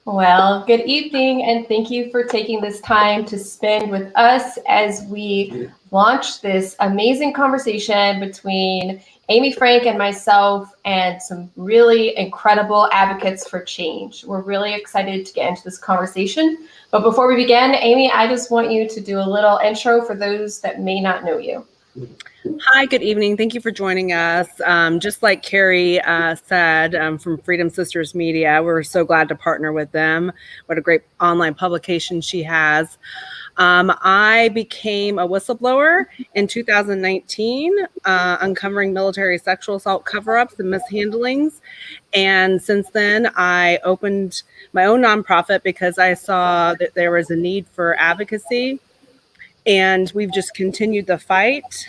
Well, good evening, and thank you for taking this time to spend with us as we launch this amazing conversation between Amy Frank and myself and some really incredible advocates for change. We're really excited to get into this conversation. But before we begin, Amy, I just want you to do a little intro for those that may not know you. Hi, good evening. Thank you for joining us. Just like Carrie said from Freedom Sisters Media, we're so glad to partner with them. What a great online publication she has. I became a whistleblower in 2019, uncovering military sexual assault cover-ups and mishandlings. And since then, I opened my own nonprofit because I saw that there was a need for advocacy. And we've just continued the fight.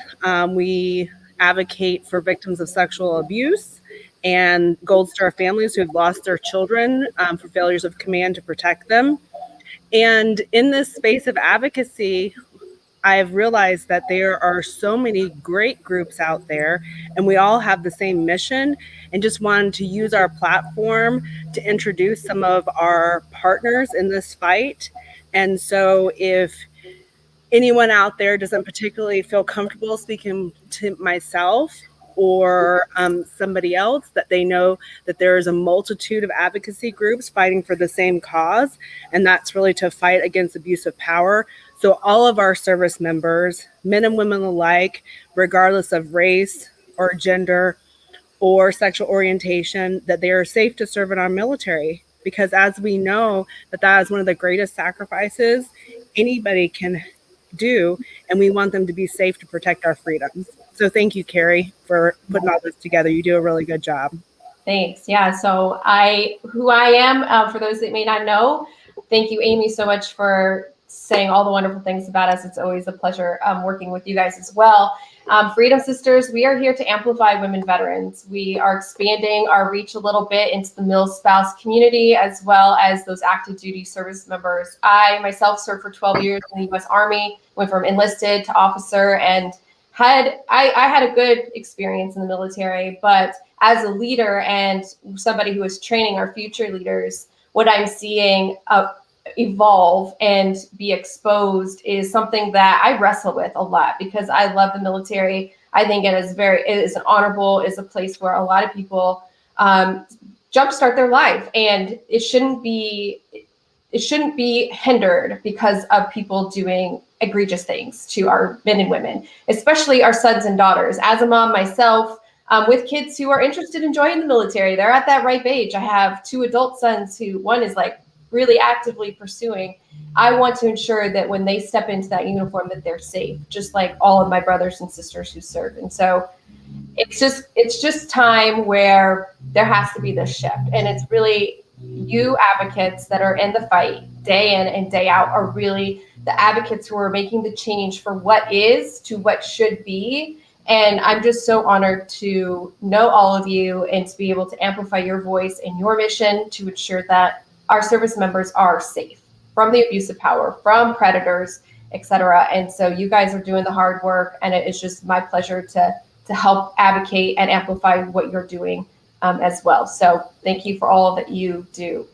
We advocate for victims of sexual abuse and Gold Star families who have lost their children for failures of command to protect them. And in this space of advocacy, I've realized that there are so many great groups out there, and we all have the same mission, and just wanted to use our platform to introduce some of our partners in this fight. And so if anyone out there doesn't particularly feel comfortable speaking to myself or somebody else, that they know that there is a multitude of advocacy groups fighting for the same cause, and that's really to fight against abuse of power. So all of our service members, men and women alike, regardless of race or gender or sexual orientation, that they are safe to serve in our military. Because as we know, that is one of the greatest sacrifices anybody can do, and we want them to be safe to protect our freedoms. So thank you, Carrie, for putting all this together. You do a really good job. Thanks. Yeah. So who I am, for those that may not know, thank you, Amy, so much for saying all the wonderful things about us. It's always a pleasure working with you guys as well. Freedom Sisters, we are here to amplify women veterans. We are expanding our reach a little bit into the mil-spouse community, as well as those active duty service members. I myself served for 12 years in the U.S. Army, went from enlisted to officer, and I had a good experience in the military. But as a leader and somebody who is training our future leaders, what I'm seeing evolve and be exposed is something that I wrestle with a lot, because I love the military. I think it is an honorable, is a place where a lot of people jumpstart their life, and it shouldn't be hindered because of people doing egregious things to our men and women, especially our sons and daughters. As a mom myself, with kids who are interested in joining the military, they're at that ripe age. I have 2 adult sons who one is like really actively pursuing. I want to ensure that when they step into that uniform, that they're safe, just like all of my brothers and sisters who serve. And so it's just time where there has to be this shift. And it's really you advocates that are in the fight day in and day out are really the advocates who are making the change for what is to what should be. And I'm just so honored to know all of you and to be able to amplify your voice and your mission to ensure that our service members are safe from the abuse of power, from predators, etc. And so you guys are doing the hard work, and it is just my pleasure to help advocate and amplify what you're doing as well. So thank you for all that you do.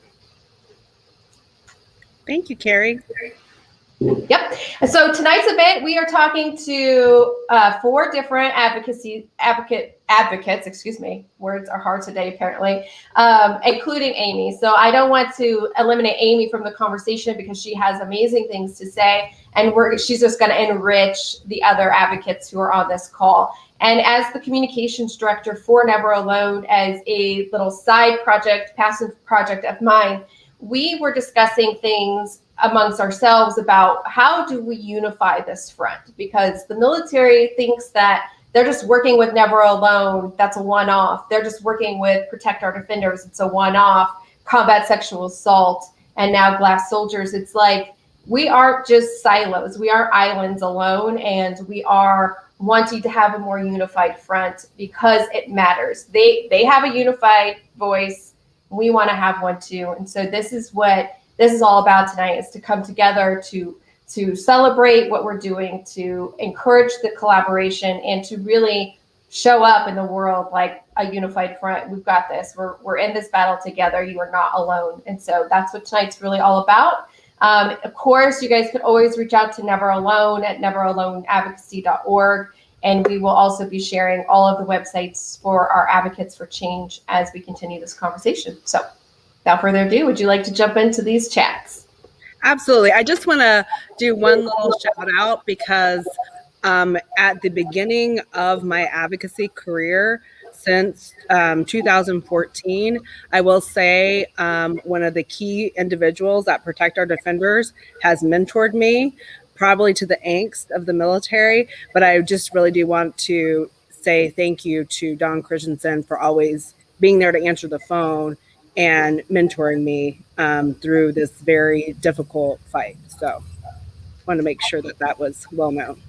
Thank you, Carrie. Yep. So tonight's event, we are talking to 4 different advocates, excuse me, words are hard today apparently, including Amy. So I don't want to eliminate Amy from the conversation because she has amazing things to say, and she's just going to enrich the other advocates who are on this call. And as the communications director for Never Alone, as a little side project, passive project of mine, we were discussing things amongst ourselves about how do we unify this front, because the military thinks that they're just working with Never Alone, that's a one-off. They're just working with Protect Our Defenders, it's a one-off. Combat sexual assault, and now Glass Soldiers. It's like we aren't just silos, we aren't islands alone, and we are wanting to have a more unified front because it matters. They have a unified voice. We want to have one too. And so this is what this is all about tonight, is to come together to celebrate what we're doing, to encourage the collaboration, and to really show up in the world like a unified front. We've got this. We're in this battle together. You are not alone. And so that's what tonight's really all about. Of course, you guys can always reach out to Never Alone at neveraloneadvocacy.org. And we will also be sharing all of the websites for our advocates for change as we continue this conversation. So without further ado, would you like to jump into these chats? Absolutely. I just want to do one little shout out because at the beginning of my advocacy career, since 2014, I will say one of the key individuals at Protect Our Defenders has mentored me, probably to the angst of the military. But I just really do want to say thank you to Don Christensen for always being there to answer the phone and mentoring me through this very difficult fight. So I want to make sure that that was well known.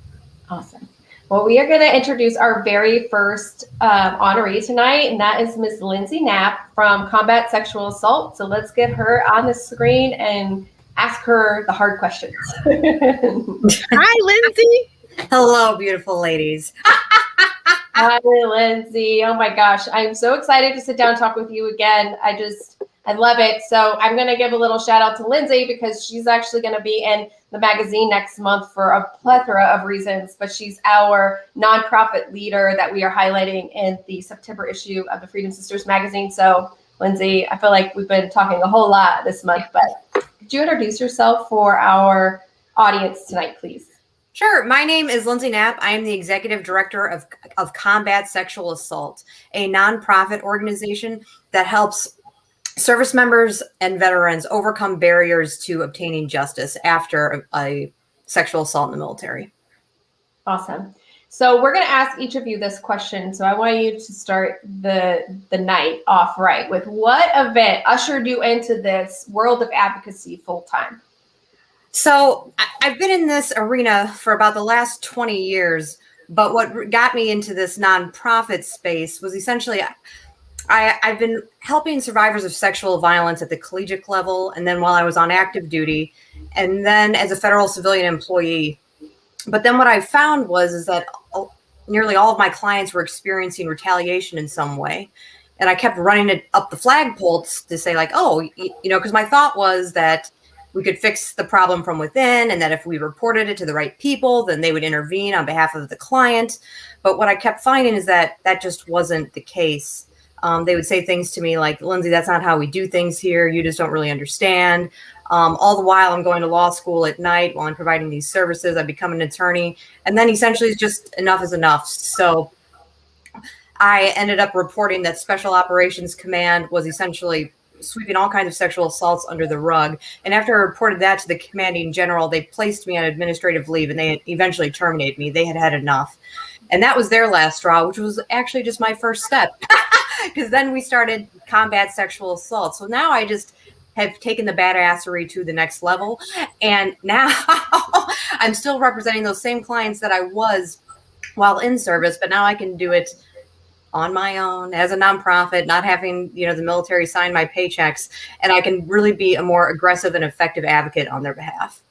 Awesome. Well, we are going to introduce our very first honoree tonight, and that is Ms. Lindsay Knapp from Combat Sexual Assault. So let's get her on the screen and ask her the hard questions. Hi, Lindsay. Hello, beautiful ladies. Hi, Lindsay. Oh my gosh. I'm so excited to sit down and talk with you again. I love it. So I'm going to give a little shout out to Lindsay because she's actually going to be in the magazine next month for a plethora of reasons, but she's our nonprofit leader that we are highlighting in the September issue of the Freedom Sisters magazine. So Lindsay, I feel like we've been talking a whole lot this month, but could you introduce yourself for our audience tonight, please? Sure. My name is Lindsay Knapp. I am the executive director of Combat Sexual Assault, a nonprofit organization that helps service members and veterans overcome barriers to obtaining justice after a sexual assault in the military. Awesome. So we're going to ask each of you this question. So I want you to start the night off right with, what event ushered you into this world of advocacy full time? So I've been in this arena for about the last 20 years, but what got me into this nonprofit space was essentially I've been helping survivors of sexual violence at the collegiate level, and then while I was on active duty, and then as a federal civilian employee. But then what I found is that nearly all of my clients were experiencing retaliation in some way. And I kept running it up the flagpole to say like, oh, because my thought was that we could fix the problem from within, and that if we reported it to the right people, then they would intervene on behalf of the client. But what I kept finding is that just wasn't the case. They would say things to me like, Lindsay, that's not how we do things here. You just don't really understand. All the while I'm going to law school at night while I'm providing these services. I become an attorney. And then essentially it's just enough is enough. So I ended up reporting that Special Operations Command was essentially sweeping all kinds of sexual assaults under the rug. And after I reported that to the commanding general, they placed me on administrative leave and they eventually terminated me. They had had enough. And that was their last straw, which was actually just my first step. Because then we started Combat Sexual Assault. So now I just have taken the badassery to the next level. And now I'm still representing those same clients that I was while in service, but now I can do it on my own as a nonprofit, not having, the military sign my paychecks. And I can really be a more aggressive and effective advocate on their behalf.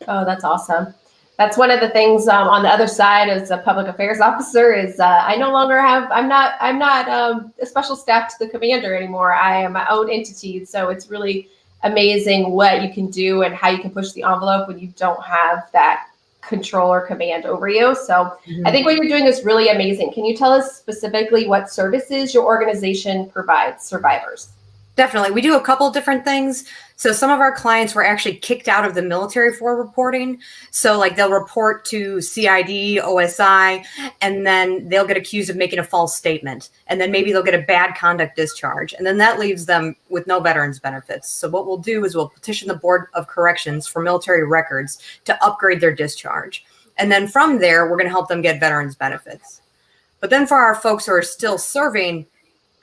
Oh, that's awesome. That's one of the things on the other side as a public affairs officer is I no longer I'm not a special staff to the commander anymore. I am my own entity. So it's really amazing what you can do and how you can push the envelope when you don't have that control or command over you. So I think what you're doing is really amazing. Can you tell us specifically what services your organization provides survivors? Definitely. We do a couple different things. So some of our clients were actually kicked out of the military for reporting. So like they'll report to CID, OSI, and then they'll get accused of making a false statement. And then maybe they'll get a bad conduct discharge. And then that leaves them with no veterans benefits. So what we'll do is we'll petition the Board of Corrections for military records to upgrade their discharge. And then from there, we're going to help them get veterans benefits. But then for our folks who are still serving,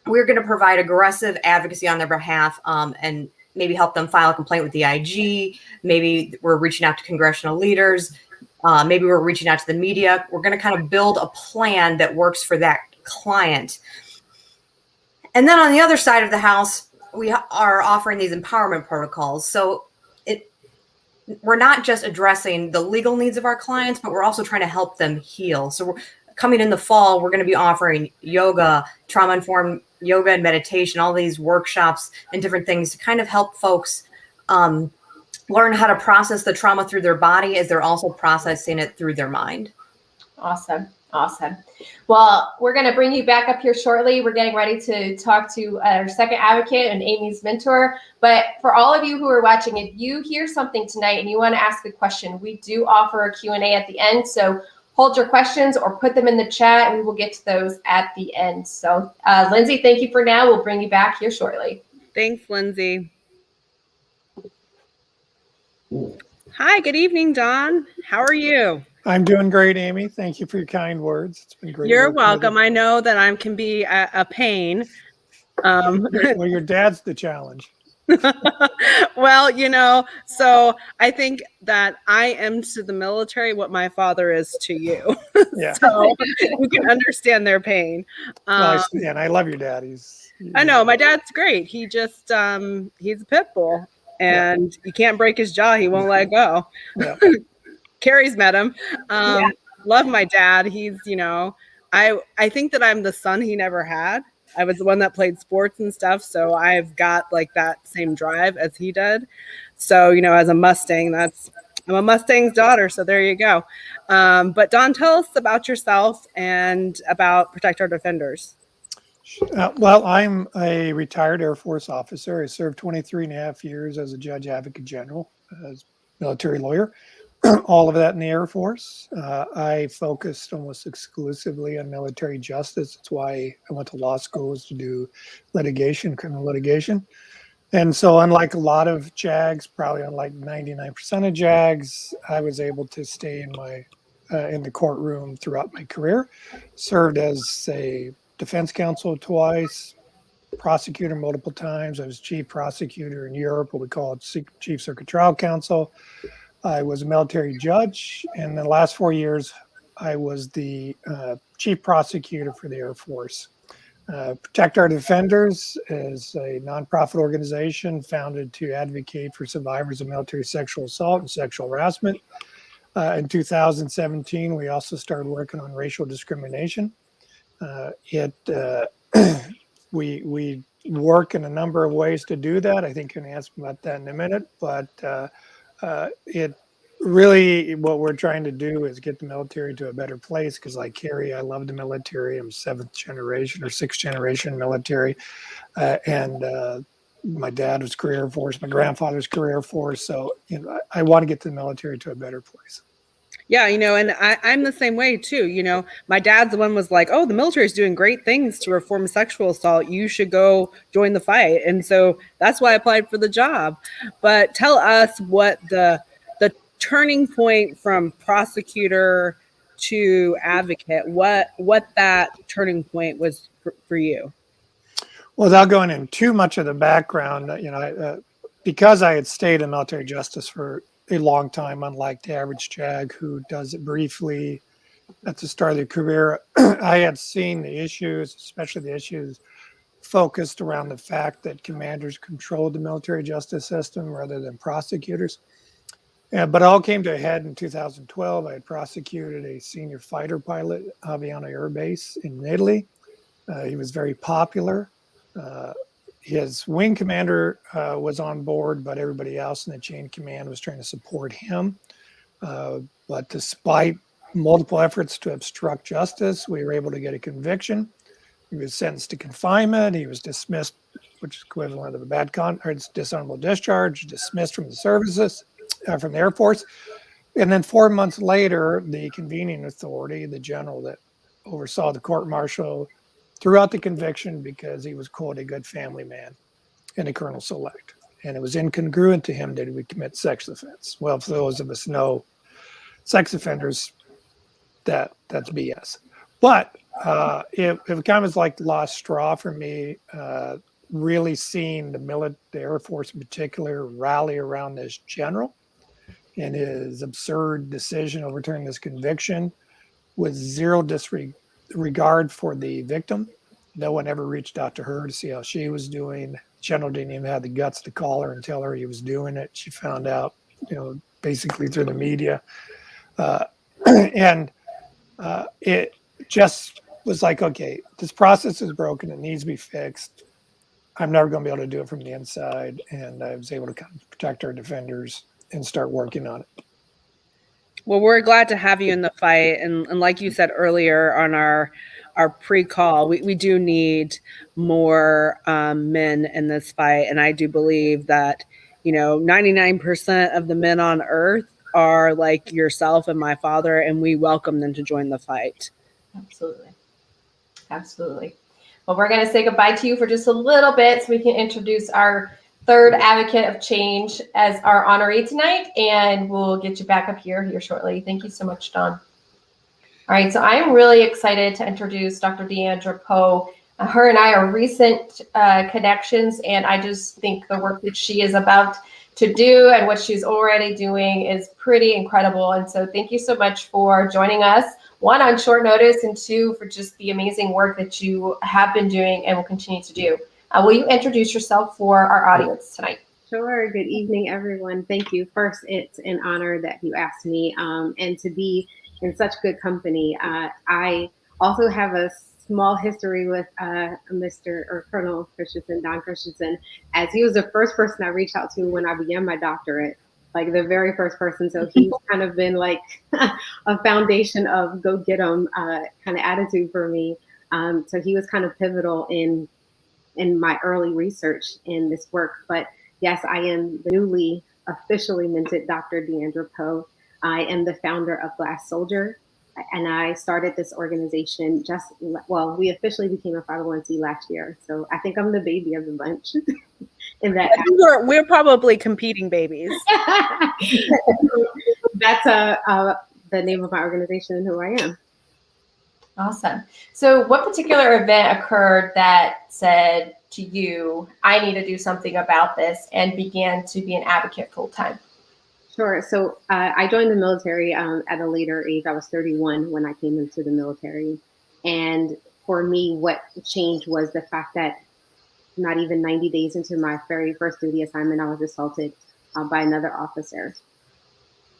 we're going to provide aggressive advocacy on their behalf and maybe help them file a complaint with the IG. Maybe we're reaching out to congressional leaders. Maybe we're reaching out to the media. We're going to kind of build a plan that works for that client. And then on the other side of the house, we are offering these empowerment protocols. So we're not just addressing the legal needs of our clients, but we're also trying to help them heal. So we're coming in the fall, we're going to be offering yoga, trauma-informed yoga and meditation, all these workshops and different things to kind of help folks learn how to process the trauma through their body as they're also processing it through their mind. Awesome. Awesome. Well, we're going to bring you back up here shortly. We're getting ready to talk to our second advocate and Amy's mentor. But for all of you who are watching, if you hear something tonight and you want to ask a question, we do offer a Q&A at the end. So hold your questions or put them in the chat and we will get to those at the end. So Lindsay, thank you for now. We'll bring you back here shortly. Thanks, Lindsay. Hi, good evening, Don. How are you? I'm doing great, Amy. Thank you for your kind words. It's been great. You're welcome. I know that I can be a pain. Well, your dad's the challenge. Well, so I think that I am to the military what my father is to you. Yeah. So you can understand their pain. And I love your dad. I know my dad's great. He just he's a pit bull, and you can't break his jaw. He won't let go. Yeah. Carrie's met him. Love my dad. He's, I think that I'm the son he never had. I was the one that played sports and stuff. So I've got like that same drive as he did. So, as a Mustang, I'm a Mustang's daughter. So there you go. But Don, tell us about yourself and about Protect Our Defenders. Well, I'm a retired Air Force officer. I served 23 and a half years as a judge advocate general, as military lawyer. All of that in the Air Force. I focused almost exclusively on military justice. That's why I went to law school, was to do litigation, criminal litigation. And so unlike a lot of JAGs, probably unlike 99% of JAGs, I was able to stay in the courtroom throughout my career. Served as a defense counsel twice, prosecutor multiple times. I was chief prosecutor in Europe, what we call it chief circuit trial counsel. I was a military judge, and the last 4 years, I was the chief prosecutor for the Air Force. Protect Our Defenders is a nonprofit organization founded to advocate for survivors of military sexual assault and sexual harassment. In 2017, we also started working on racial discrimination. We work in a number of ways to do that. I think you're going to ask about that in a minute, but it really, what we're trying to do is get the military to a better place, because like Carrie, I love the military. I'm 7th generation or 6th generation military. And my dad was career Air Force, my grandfather's career Air Force. So, I want to get the military to a better place. Yeah, and I'm the same way too. My dad's the one was like, oh, the military is doing great things to reform sexual assault. You should go join the fight. And so that's why I applied for the job. But tell us what the turning point from prosecutor to advocate, what that turning point was for you. Well, without going into too much of the background, because I had stayed in military justice for a long time, unlike the average JAG who does it briefly at the start of their career, I had seen the issues, especially the issues focused around the fact that commanders controlled the military justice system rather than prosecutors. But it all came to a head in 2012. I had prosecuted a senior fighter pilot at Aviano Air Base in Italy. He was very popular. His wing commander was on board, but everybody else in the chain of command was trying to support him. But despite multiple efforts to obstruct justice, we were able to get a conviction. He was sentenced to confinement. He was dismissed, which is equivalent of a dishonorable discharge, dismissed from the services, from the Air Force. And then 4 months later, the convening authority, the general that oversaw the court martial, threw out the conviction because he was, quote, a good family man and a colonel select. And it was incongruent to him that he would commit sex offense. Well, for those of us know sex offenders, that's BS. But it kind of was like the last straw for me, really seeing the Air Force in particular rally around this general. in his absurd decision overturning this conviction with zero disregard for the victim. No one ever reached out to her to see how she was doing. General didn't even have the guts to call her and tell her he was doing it. She found out, basically through the media. And it just was like, okay, this process is broken. It needs to be fixed. I'm never going to be able to do it from the inside. And I was able to kind of protect our defenders and start working on it. Well, we're glad to have you in the fight. And like you said earlier on our pre-call, we do need more men in this fight. And I do believe that, 99% of the men on earth are like yourself and my father, and we welcome them to join the fight. Absolutely. Absolutely. Well, we're going to say goodbye to you for just a little bit so we can introduce our third advocate of change as our honoree tonight, and we'll get you back up here shortly. Thank you so much, Dawn. All right, so I am really excited to introduce Dr. Deandra Poe. Her and I are recent connections, and I just think the work that she is about to do and what she's already doing is pretty incredible. And so thank you so much for joining us, one, on short notice, and two, for just the amazing work that you have been doing and will continue to do. Will you introduce yourself for our audience tonight? Sure. Good evening, everyone. Thank you. First, it's an honor that you asked me and to be in such good company. I also have a small history with Mr. or Colonel Christensen, Don Christensen, as he was the first person I reached out to when I began my doctorate, like the very first person. So he's kind of been like a foundation of go get 'em kind of attitude for me. So he was kind of pivotal in my early research in this work. But yes, I am the newly officially minted Dr. Deandra Poe. I am the founder of Glass Soldier, and I started this organization we officially became a 501c last year. So I think I'm the baby of the bunch. In that, I think we're probably competing babies. That's the name of my organization and who I am. Awesome. So what particular event occurred that said to you, I need to do something about this, and began to be an advocate full time? Sure. So I joined the military at a later age. I was 31 when I came into the military. And for me, what changed was the fact that not even 90 days into my very first duty assignment, I was assaulted by another officer.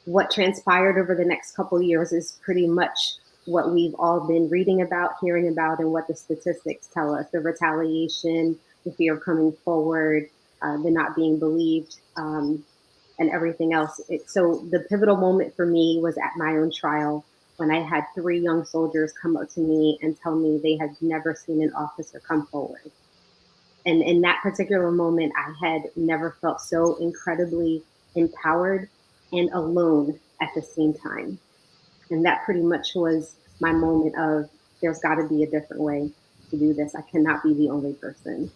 What transpired over the next couple of years is pretty much what we've all been reading about, hearing about, and what the statistics tell us: the retaliation, the fear of coming forward, the not being believed, and everything else. So the pivotal moment for me was at my own trial, when I had 3 young soldiers come up to me and tell me they had never seen an officer come forward. And in that particular moment, I had never felt so incredibly empowered and alone at the same time. And that pretty much was my moment of, there's got to be a different way to do this. I cannot be the only person.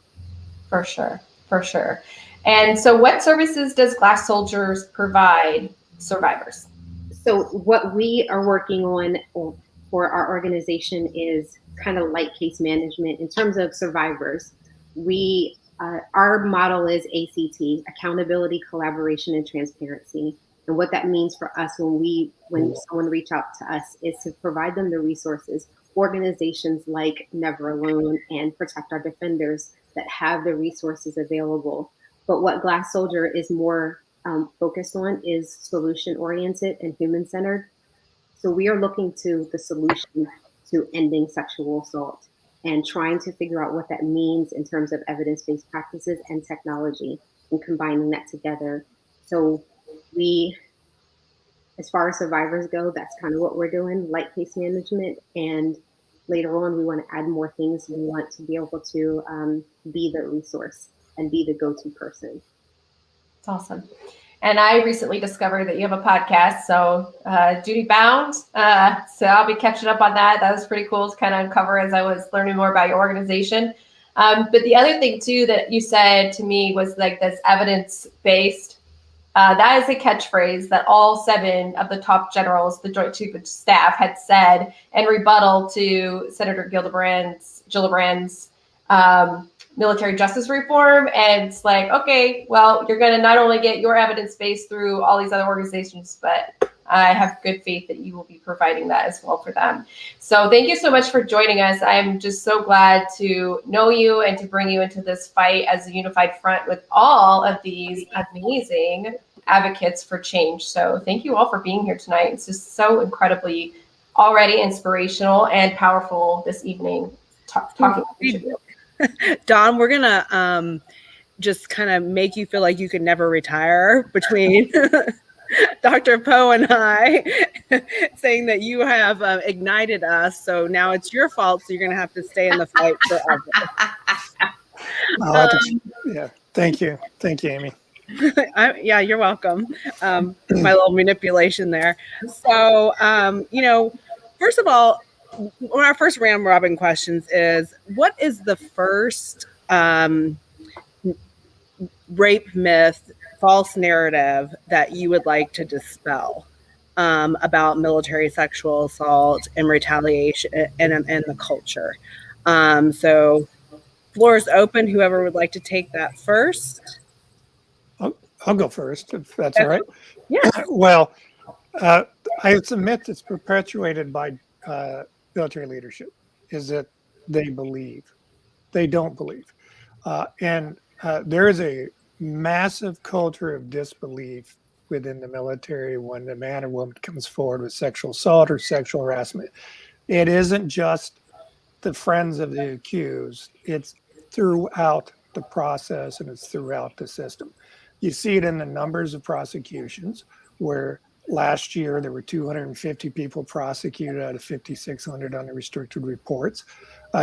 For sure. For sure. And so what services does Glass Soldiers provide survivors? So what we are working on for our organization is kind of light case management in terms of survivors. Our model is ACT, accountability, collaboration, and transparency. And what that means for us when someone reach out to us is to provide them the resources, organizations like Never Alone and Protect Our Defenders that have the resources available. But what Glass Soldier is more focused on is solution-oriented and human-centered. So we are looking to the solution to ending sexual assault and trying to figure out what that means in terms of evidence-based practices and technology, and combining that together. So as far as survivors go, that's kind of what we're doing, light case management. And later on, we want to add more things. We want to be able to be the resource and be the go-to person. That's awesome. And I recently discovered that you have a podcast, so duty bound. So I'll be catching up on that. That was pretty cool to kind of uncover as I was learning more about your organization. But the other thing too that you said to me was like this evidence-based. That is a catchphrase that all 7 of the top generals, the Joint Chiefs of Staff, had said in rebuttal to Senator Gillibrand's military justice reform. And it's like, okay, well, you're going to not only get your evidence base through all these other organizations, but I have good faith that you will be providing that as well for them. So thank you so much for joining us. I'm just so glad to know you and to bring you into this fight as a unified front with all of these amazing advocates for change. So thank you all for being here tonight. It's just so incredibly already inspirational and powerful this evening talking with each of you. Dawn, we're gonna just kind of make you feel like you could never retire between Dr. Poe and I, saying that you have ignited us. So now it's your fault. So you're gonna have to stay in the fight forever. Yeah, thank you, Amy. Yeah, you're welcome. My little manipulation there. So, first of all, one of our first round robin questions is, what is the first rape myth, false narrative that you would like to dispel about military sexual assault and retaliation and the culture? So floor is open. Whoever would like to take that first. I'll go first, if that's all right. Yeah. Well, it's a myth that's perpetuated by military leadership, is that they believe. They don't believe. And there is a massive culture of disbelief within the military when a man or woman comes forward with sexual assault or sexual harassment. It isn't just the friends of the accused, it's throughout the process and it's throughout the system. You see it in the numbers of prosecutions, where last year there were 250 people prosecuted out of 5,600 unrestricted reports.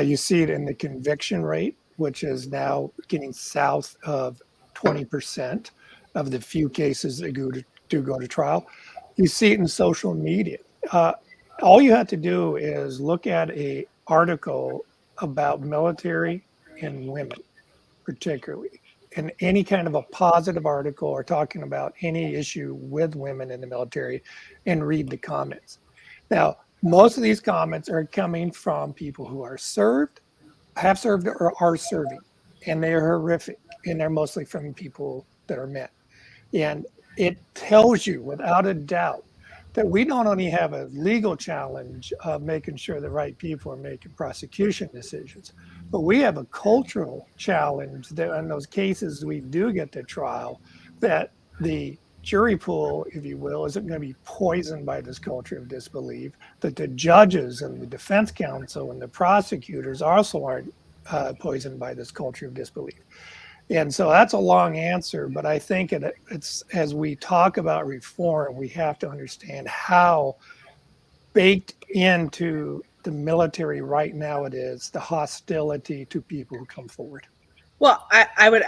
You see it in the conviction rate, which is now getting south of 20% of the few cases that do go to trial. You see it in social media. All you have to do is look at an article about military and women, particularly, and any kind of a positive article or talking about any issue with women in the military, and read the comments. Now, most of these comments are coming from people who are served, have served, or are serving, and they are horrific, and they're mostly from people that are men. And it tells you without a doubt that we not only have a legal challenge of making sure the right people are making prosecution decisions, but we have a cultural challenge that in those cases we do get to trial, that the jury pool, if you will, isn't going to be poisoned by this culture of disbelief, that the judges and the defense counsel and the prosecutors also aren't poisoned by this culture of disbelief. And so that's a long answer, but I think it's as we talk about reform, we have to understand how baked into the military right now it is, the hostility to people who come forward. Well, I would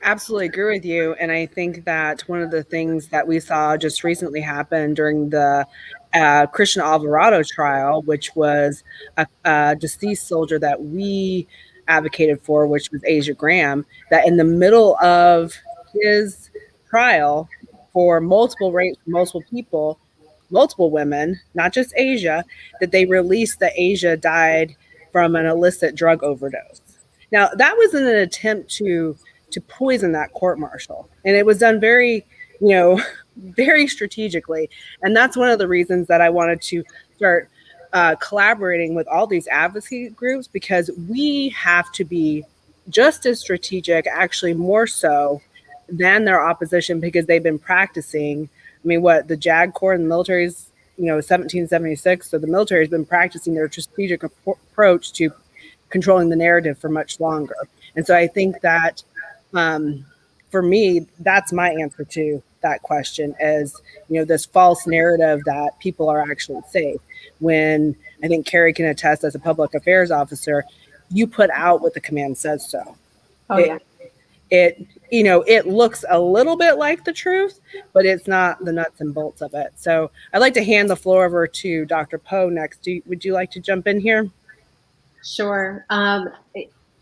absolutely agree with you. And I think that one of the things that we saw just recently happen during the Christian Alvarado trial, which was a deceased soldier that we advocated for, which was Asia Graham, that in the middle of his trial for multiple rapes, multiple people, multiple women, not just Asia, that they released that Asia died from an illicit drug overdose. Now, that was in an attempt to poison that court-martial, and it was done very, very strategically. And that's one of the reasons that I wanted to start collaborating with all these advocacy groups, because we have to be just as strategic, actually more so than their opposition, because they've been practicing. I mean, the JAG Corps in the military is, 1776. So the military has been practicing their strategic approach to controlling the narrative for much longer. And so I think that for me, that's my answer to that question is, this false narrative that people are actually safe. When I think Carrie can attest as a public affairs officer, you put out what the command says so. Oh, yeah. It looks a little bit like the truth, but it's not the nuts and bolts of it. So I'd like to hand the floor over to Dr. Poe next. Would you like to jump in here? Sure.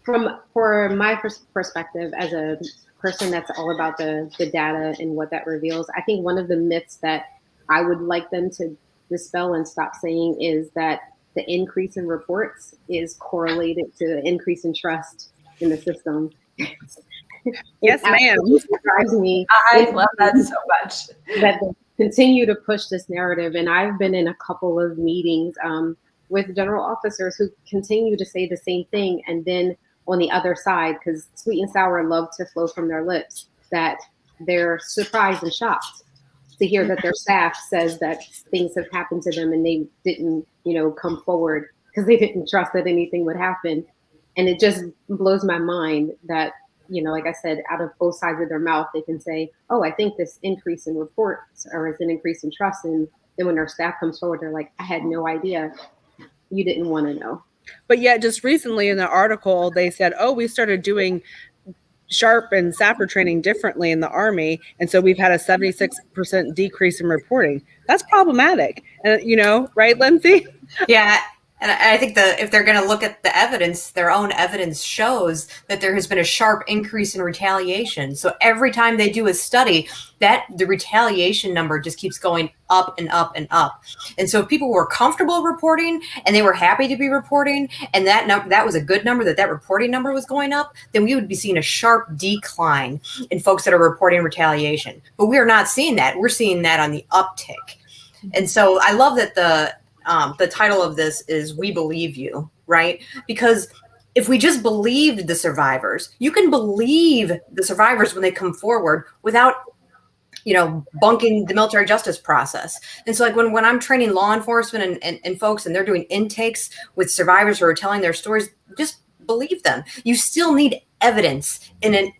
For my perspective as a person that's all about the data and what that reveals, I think one of the myths that I would like them to dispel and stop saying is that the increase in reports is correlated to the increase in trust in the system. Yes, ma'am. It drives me. I love that so much. That they continue to push this narrative. And I've been in a couple of meetings with general officers who continue to say the same thing. And then on the other side, because sweet and sour love to flow from their lips, that they're surprised and shocked to hear that their staff says that things have happened to them and they didn't, come forward because they didn't trust that anything would happen. And it just blows my mind that, like I said, out of both sides of their mouth, they can say, oh, I think this increase in reports or it's an increase in trust. And then when their staff comes forward, they're like, I had no idea. You didn't want to know. But yet just recently in the article, they said, oh, we started doing SHARP and SAPR training differently in the Army. And so we've had a 76% decrease in reporting. That's problematic. And, right, Lindsay? Yeah. And I think if they're going to look at the evidence, their own evidence shows that there has been a sharp increase in retaliation. So every time they do a study, that the retaliation number just keeps going up and up and up. And so if people were comfortable reporting and they were happy to be reporting, and that was a good number, that reporting number was going up, then we would be seeing a sharp decline in folks that are reporting retaliation. But we are not seeing that. We're seeing that on the uptick. And so I love that the title of this is We Believe You, right? Because if we just believed the survivors, you can believe the survivors when they come forward without, bunking the military justice process. And so like when I'm training law enforcement and folks and they're doing intakes with survivors who are telling their stories, just believe them. You still need evidence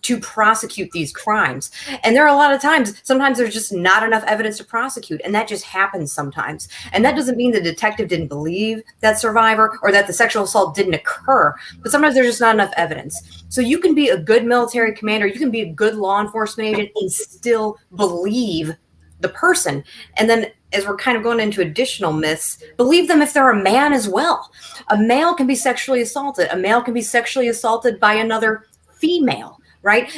to prosecute these crimes. And there are a lot of sometimes there's just not enough evidence to prosecute. And that just happens sometimes. And that doesn't mean the detective didn't believe that survivor or that the sexual assault didn't occur, but sometimes there's just not enough evidence. So you can be a good military commander, you can be a good law enforcement agent and still believe the person. And then as we're kind of going into additional myths, believe them if they're a man as well. A male can be sexually assaulted. A male can be sexually assaulted by another female, right?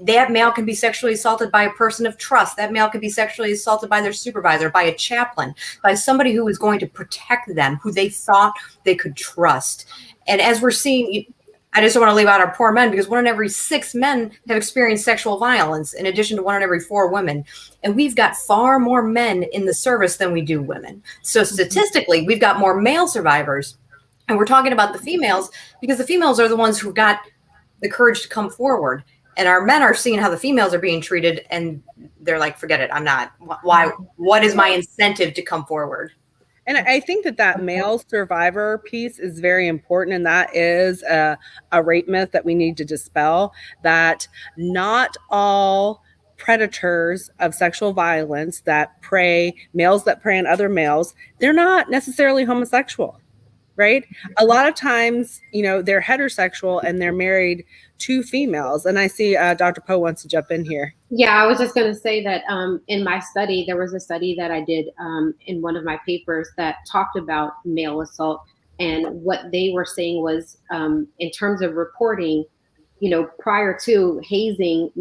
That male can be sexually assaulted by a person of trust. That male can be sexually assaulted by their supervisor, by a chaplain, by somebody who is going to protect them, who they thought they could trust. And as we're seeing, I just don't want to leave out our poor men, because 1 in every 6 men have experienced sexual violence, in addition to 1 in every 4 women. And we've got far more men in the service than we do women. So statistically, we've got more male survivors. And we're talking about the females because the females are the ones who got the courage to come forward. And our men are seeing how the females are being treated, and they're like, forget it, I'm not. Why? What is my incentive to come forward? And I think that male survivor piece is very important. And that is a rape myth that we need to dispel, that not all predators of sexual violence males that prey on other males, they're not necessarily homosexual, right? A lot of times, they're heterosexual and they're married to females. And I see Dr. Poe wants to jump in here. Yeah, I was just going to say that in my study, there was a study that I did in one of my papers that talked about male assault. And what they were saying was in terms of reporting, prior to hazing,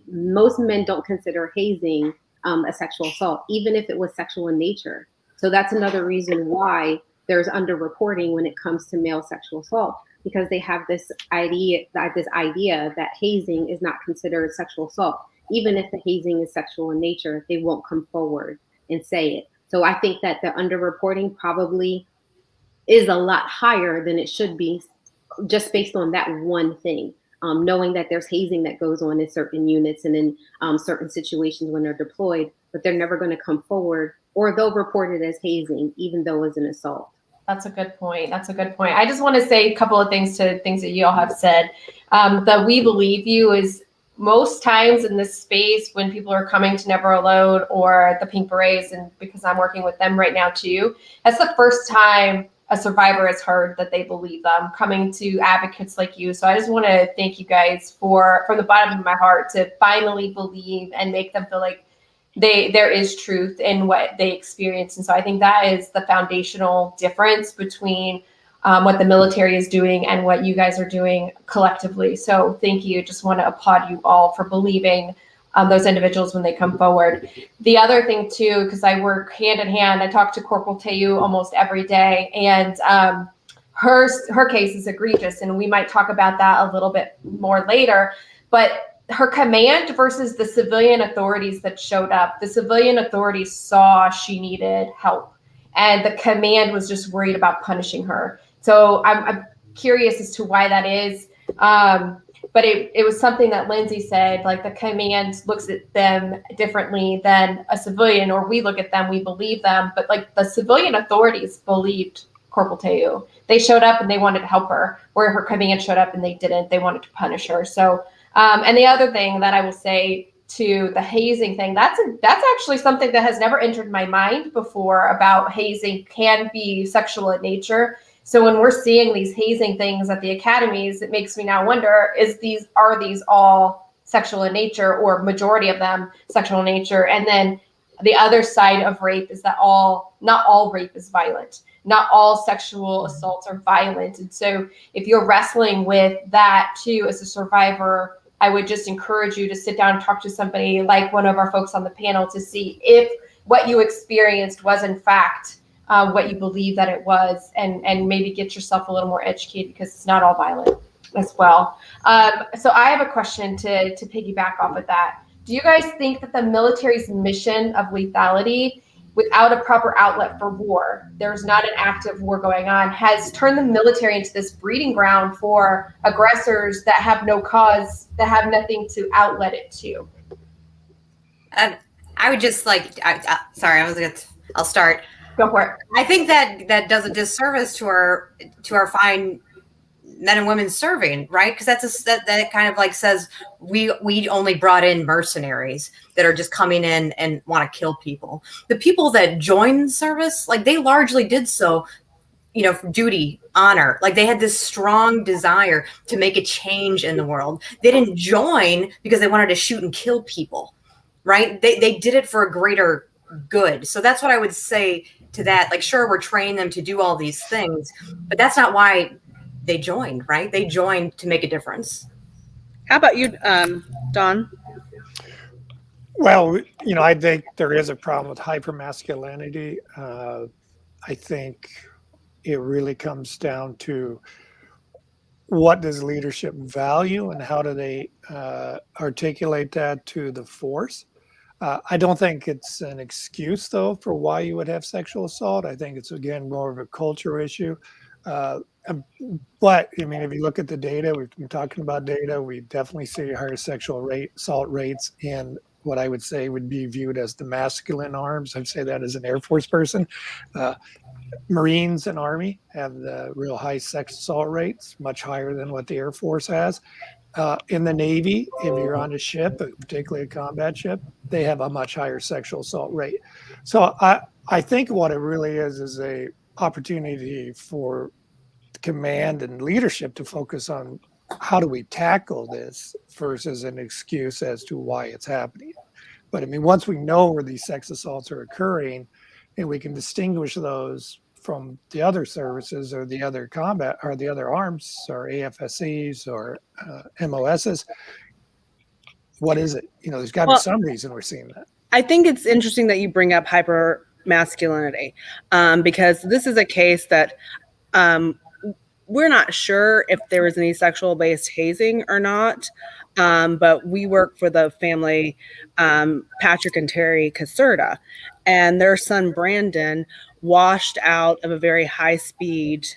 most men don't consider hazing a sexual assault, even if it was sexual in nature. So that's another reason why there's underreporting when it comes to male sexual assault, because they have this idea that hazing is not considered sexual assault. Even if the hazing is sexual in nature, they won't come forward and say it. So I think that the underreporting probably is a lot higher than it should be, just based on that one thing. Knowing that there's hazing that goes on in certain units and in certain situations when they're deployed, but they're never going to come forward, or they'll report it as hazing, even though it's an assault. That's a good point. I just want to say a couple of things to things that you all have said. The We Believe You is most times in this space when people are coming to Never Alone or the Pink Berets, and because I'm working with them right now too, that's the first time a survivor has heard that they believe them, coming to advocates like you. So I just want to thank you guys from the bottom of my heart, to finally believe and make them feel like there is truth in what they experience. And so I think that is the foundational difference between what the military is doing and what you guys are doing collectively. So thank you. Just want to applaud you all for believing those individuals when they come forward. The other thing too, because I work hand in hand, I talk to Corporal Teu almost every day, and her case is egregious, and we might talk about that a little bit more later. But her command versus the civilian authorities that showed up, the civilian authorities saw she needed help, and the command was just worried about punishing her. So I'm curious as to why that is. But it was something that Lindsay said, like the command looks at them differently than a civilian, or we look at them, we believe them. But like the civilian authorities believed Corporal Teu. They showed up and they wanted to help her, where her command showed up and they didn't. They wanted to punish her. So, and the other thing that I will say to the hazing thing, that's actually something that has never entered my mind before, about hazing can be sexual in nature. So when we're seeing these hazing things at the academies, it makes me now wonder, are these all sexual in nature, or majority of them sexual in nature? And then the other side of rape is that not all rape is violent. Not all sexual assaults are violent. And so if you're wrestling with that too as a survivor, I would just encourage you to sit down and talk to somebody like one of our folks on the panel to see if what you experienced was in fact what you believe that it was, and maybe get yourself a little more educated, because it's not all violent as well. So I have a question to piggyback off of that. Do you guys think that the military's mission of lethality, without a proper outlet for war, there's not an active war going on, has turned the military into this breeding ground for aggressors that have no cause, that have nothing to outlet it to? I would just I'll start. Go for it. I think that does a disservice to our fine men and women serving, right? Because that kind of like says we only brought in mercenaries that are just coming in and want to kill people. The people that joined service, like they largely did so, for duty, honor. Like they had this strong desire to make a change in the world. They didn't join because they wanted to shoot and kill people, right? They did it for a greater good. So that's what I would say to that. Like, sure, we're training them to do all these things, but that's not why they joined, right? They joined to make a difference. How about you, Don? Well, I think there is a problem with hypermasculinity. I think it really comes down to what does leadership value and how do they articulate that to the force. I don't think it's an excuse, though, for why you would have sexual assault. I think it's, again, more of a culture issue. But, I mean, if you look at the data, we've been talking about data, we definitely see higher sexual assault rates in what I would say would be viewed as the masculine arms. I'd say that as an Air Force person. Marines and Army have the real high sex assault rates, much higher than what the Air Force has. In the Navy, if you're on a ship, particularly a combat ship, they have a much higher sexual assault rate. So I think what it really is a opportunity for command and leadership to focus on how do we tackle this versus an excuse as to why it's happening. But I mean, once we know where these sex assaults are occurring, and we can distinguish those from the other services or the other combat or the other arms or AFSCs or MOSs, what is it? There's got to be some reason we're seeing that. I think it's interesting that you bring up hyper masculinity, because this is a case that we're not sure if there was any sexual based hazing or not. But we work for the family, Patrick and Terry Caserta, and their son Brandon washed out of a very high speed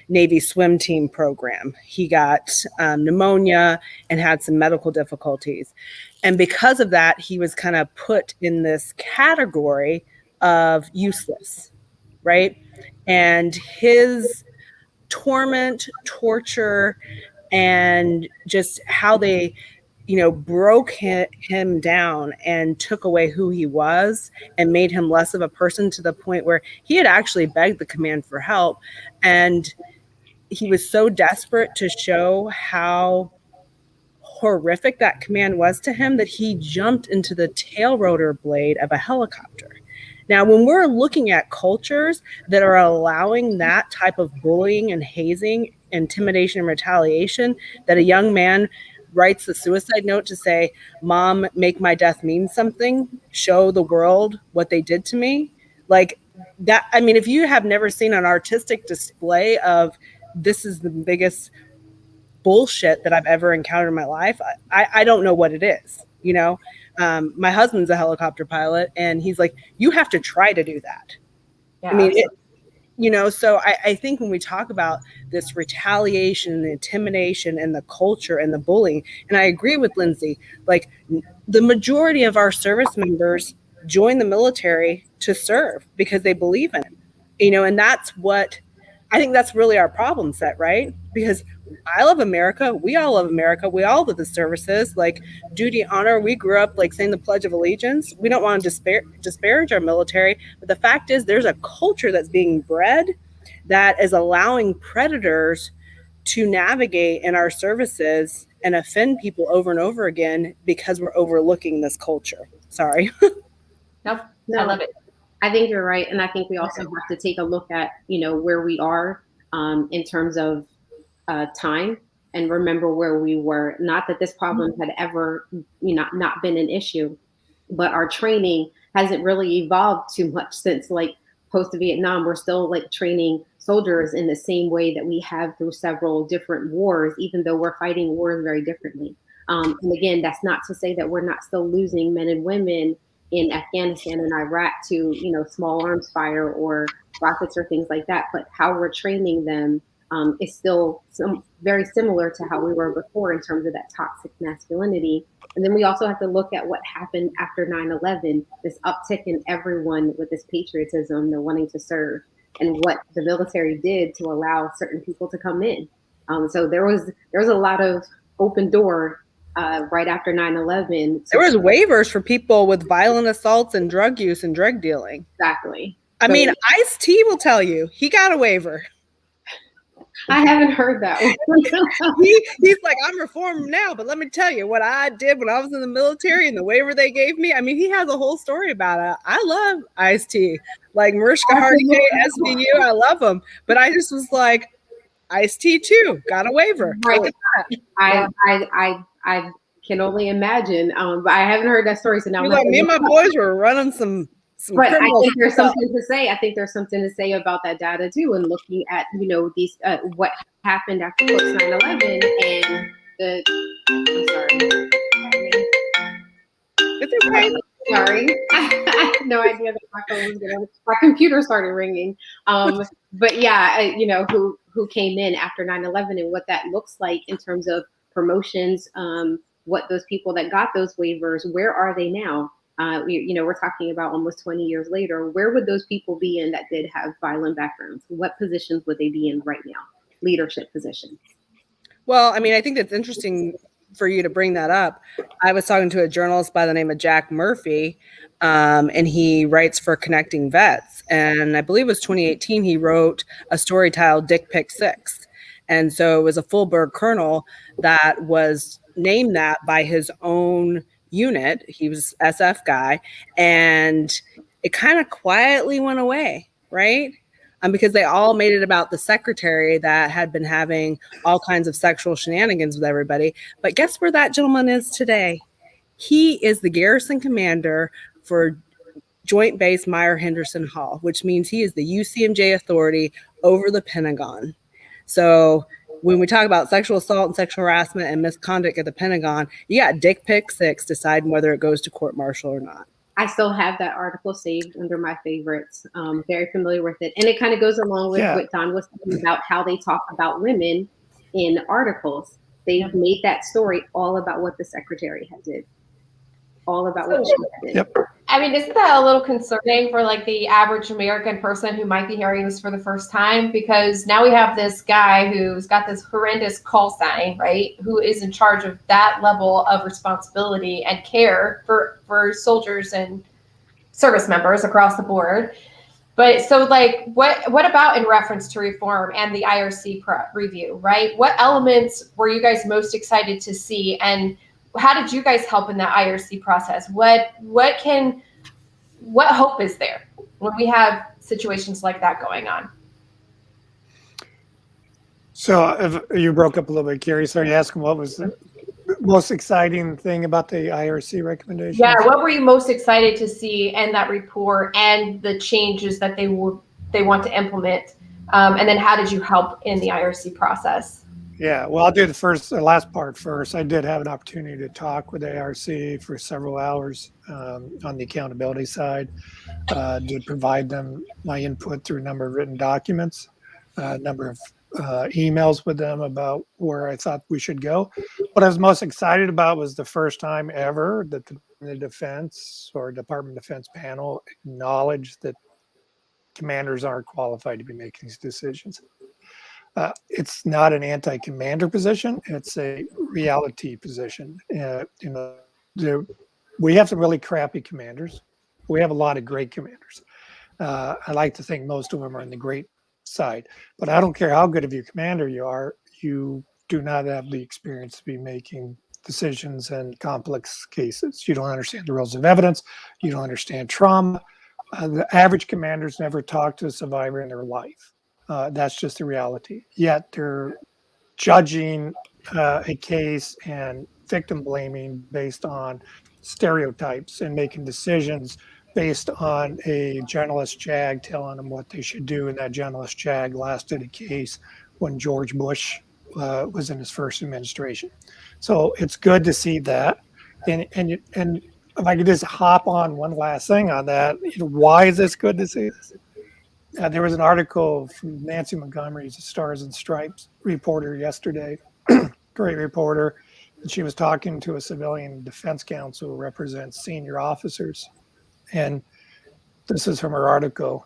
Navy swim team program. He got pneumonia and had some medical difficulties. And because of that, he was kind of put in this category of useless, right? And his torment, torture, and just how they, broke him down and took away who he was and made him less of a person, to the point where he had actually begged the command for help. And he was so desperate to show how horrific that command was to him that he jumped into the tail rotor blade of a helicopter. Now, when we're looking at cultures that are allowing that type of bullying and hazing, intimidation and retaliation, that a young man writes the suicide note to say, "Mom, make my death mean something, show the world what they did to me," like that, I mean, if you have never seen an artistic display of this is the biggest bullshit that I've ever encountered in my life, I don't know what it is, you know? My husband's a helicopter pilot, and he's like, you have to try to do that. Yeah, I mean, you know, so I think when we talk about this retaliation and the intimidation and the culture and the bullying, and I agree with Lindsay, like the majority of our service members join the military to serve because they believe in it, you know, and that's what I think that's really our problem set, right? Because I love America. We all love America. We all love the services, like duty, honor. We grew up like saying the Pledge of Allegiance. We don't want to disparage our military. But the fact is, there's a culture that's being bred that is allowing predators to navigate in our services and offend people over and over again because we're overlooking this culture. Sorry. No, No, I love it. I think you're right. And I think we also have to take a look at, you know, where we are in terms of time, and remember where we were. Not that this problem had ever, you know, not been an issue, but our training hasn't really evolved too much since like post-Vietnam. We're still like training soldiers in the same way that we have through several different wars, even though we're fighting wars very differently. And again, that's not to say that we're not still losing men and women in Afghanistan and Iraq to, you know, small arms fire or rockets or things like that. But how we're training them is still very similar to how we were before in terms of that toxic masculinity. And then we also have to look at what happened after 9/11, this uptick in everyone with this patriotism, the wanting to serve, and what the military did to allow certain people to come in. So there was a lot of open door right after 9/11. There was waivers for people with violent assaults and drug use and drug dealing. Exactly. I mean, Ice-T will tell you he got a waiver. I haven't heard that one. He's like, I'm reformed now, but let me tell you what I did when I was in the military and the waiver they gave me. I mean, he has a whole story about it. I love Ice-T, like Mariska Hargitay, SVU. I love him, but I just was like, Ice-T too got a waiver. Right. I can only imagine, but I haven't heard that story. So now like, me and my boys were running some. But I think there's something to say. I think there's something to say about that data too, and looking at, you know, these what happened after post 9/11 and the. I'm sorry. It's okay. Sorry, I had no idea that my phone was going. My computer started ringing. But yeah, you know, who came in after 9/11 and what that looks like in terms of promotions. What those people that got those waivers, where are they now? You know, we're talking about almost 20 years later. Where would those people be in that did have violent backgrounds? What positions would they be in right now? Leadership positions. Well, I mean, I think that's interesting for you to bring that up. I was talking to a journalist by the name of Jack Murphy, and he writes for Connecting Vets. And I believe it was 2018, he wrote a story titled Dick Pick 6. And so it was a Fulberg colonel that was named that by his own unit. He was SF guy, and it kind of quietly went away, right? Because they all made it about the secretary that had been having all kinds of sexual shenanigans with everybody. But guess where that gentleman is today? He is the garrison commander for Joint Base Meyer-Henderson Hall, which means he is the UCMJ authority over the Pentagon. So when we talk about sexual assault and sexual harassment and misconduct at the Pentagon, you got Dick Pick 6 deciding whether it goes to court martial or not. I still have that article saved under my favorites. Very familiar with it. And it kind of goes along with what Don was talking about, how they talk about women in articles. They've made that story all about what the secretary had did. All about what she did. Yep. I mean, isn't that a little concerning for like the average American person who might be hearing this for the first time? Because now we have this guy who's got this horrendous call sign, right? Who is in charge of that level of responsibility and care for soldiers and service members across the board. But so like, what about in reference to reform and the IRC review, right? What elements were you guys most excited to see, and how did you guys help in the IRC process? What hope is there when we have situations like that going on? So if you broke up a little bit, Carrie. So you asking what was most exciting thing about the IRC recommendations? Yeah, what were you most excited to see in that report and the changes that they want to implement? And then how did you help in the IRC process? Yeah, well, I'll do the last part first. I did have an opportunity to talk with ARC for several hours on the accountability side. Did provide them my input through a number of written documents, a number of emails with them about where I thought we should go. What I was most excited about was the first time ever that the Defense or Department of Defense panel acknowledged that commanders aren't qualified to be making these decisions. It's not an anti-commander position; it's a reality position. We have some really crappy commanders. We have a lot of great commanders. I like to think most of them are in the great side, but I don't care how good of a commander you are, you do not have the experience to be making decisions in complex cases. You don't understand the rules of evidence. You don't understand trauma. The average commanders never talk to a survivor in their life. That's just the reality. Yet they're judging a case and victim blaming based on stereotypes and making decisions based on a journalist JAG telling them what they should do. And that journalist JAG lasted a case when George Bush was in his first administration. So it's good to see that. And if I could just hop on one last thing on that, why is this good to see this? There was an article from Nancy Montgomery, who's a Stars and Stripes reporter yesterday, great reporter. And she was talking to a civilian defense counsel who represents senior officers. And this is from her article.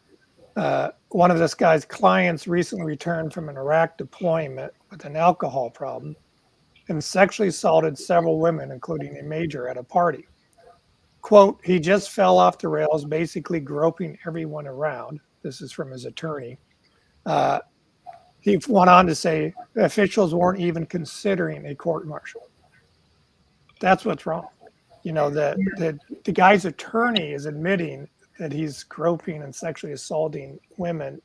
One of this guy's clients recently returned from an Iraq deployment with an alcohol problem and sexually assaulted several women, including a major at a party. Quote, he just fell off the rails, basically groping everyone around. This is from his attorney. He went on to say officials weren't even considering a court martial. That's what's wrong. The guy's attorney is admitting that he's groping and sexually assaulting women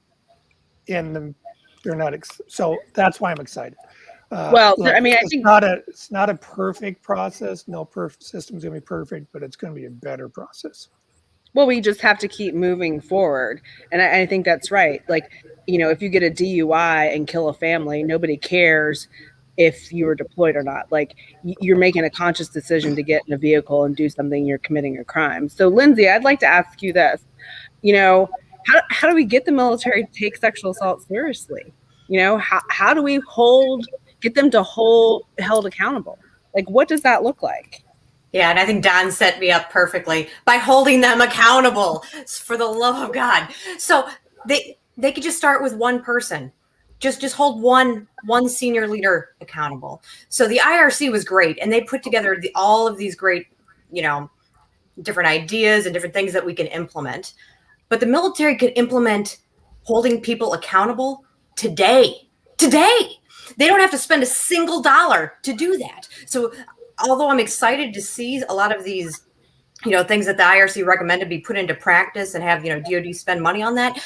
they're not. So that's why I'm excited. Well, look, I mean, it's not a perfect process. No system's gonna be perfect, but it's gonna be a better process. Well, we just have to keep moving forward. And I think that's right. Like, if you get a DUI and kill a family, nobody cares if you were deployed or not. Like, you're making a conscious decision to get in a vehicle and do something, you're committing a crime. So, Lindsay, I'd like to ask you this. How do we get the military to take sexual assault seriously? How do we get them held accountable? Like, what does that look like? Yeah, and I think Don set me up perfectly by holding them accountable, for the love of God. So they could just start with one person. Just hold one senior leader accountable. So the IRC was great, and they put together all of these great, different ideas and different things that we can implement. But the military could implement holding people accountable today. Today. They don't have to spend a single dollar to do that. So although I'm excited to see a lot of these, things that the IRC recommended be put into practice and have, DOD spend money on that,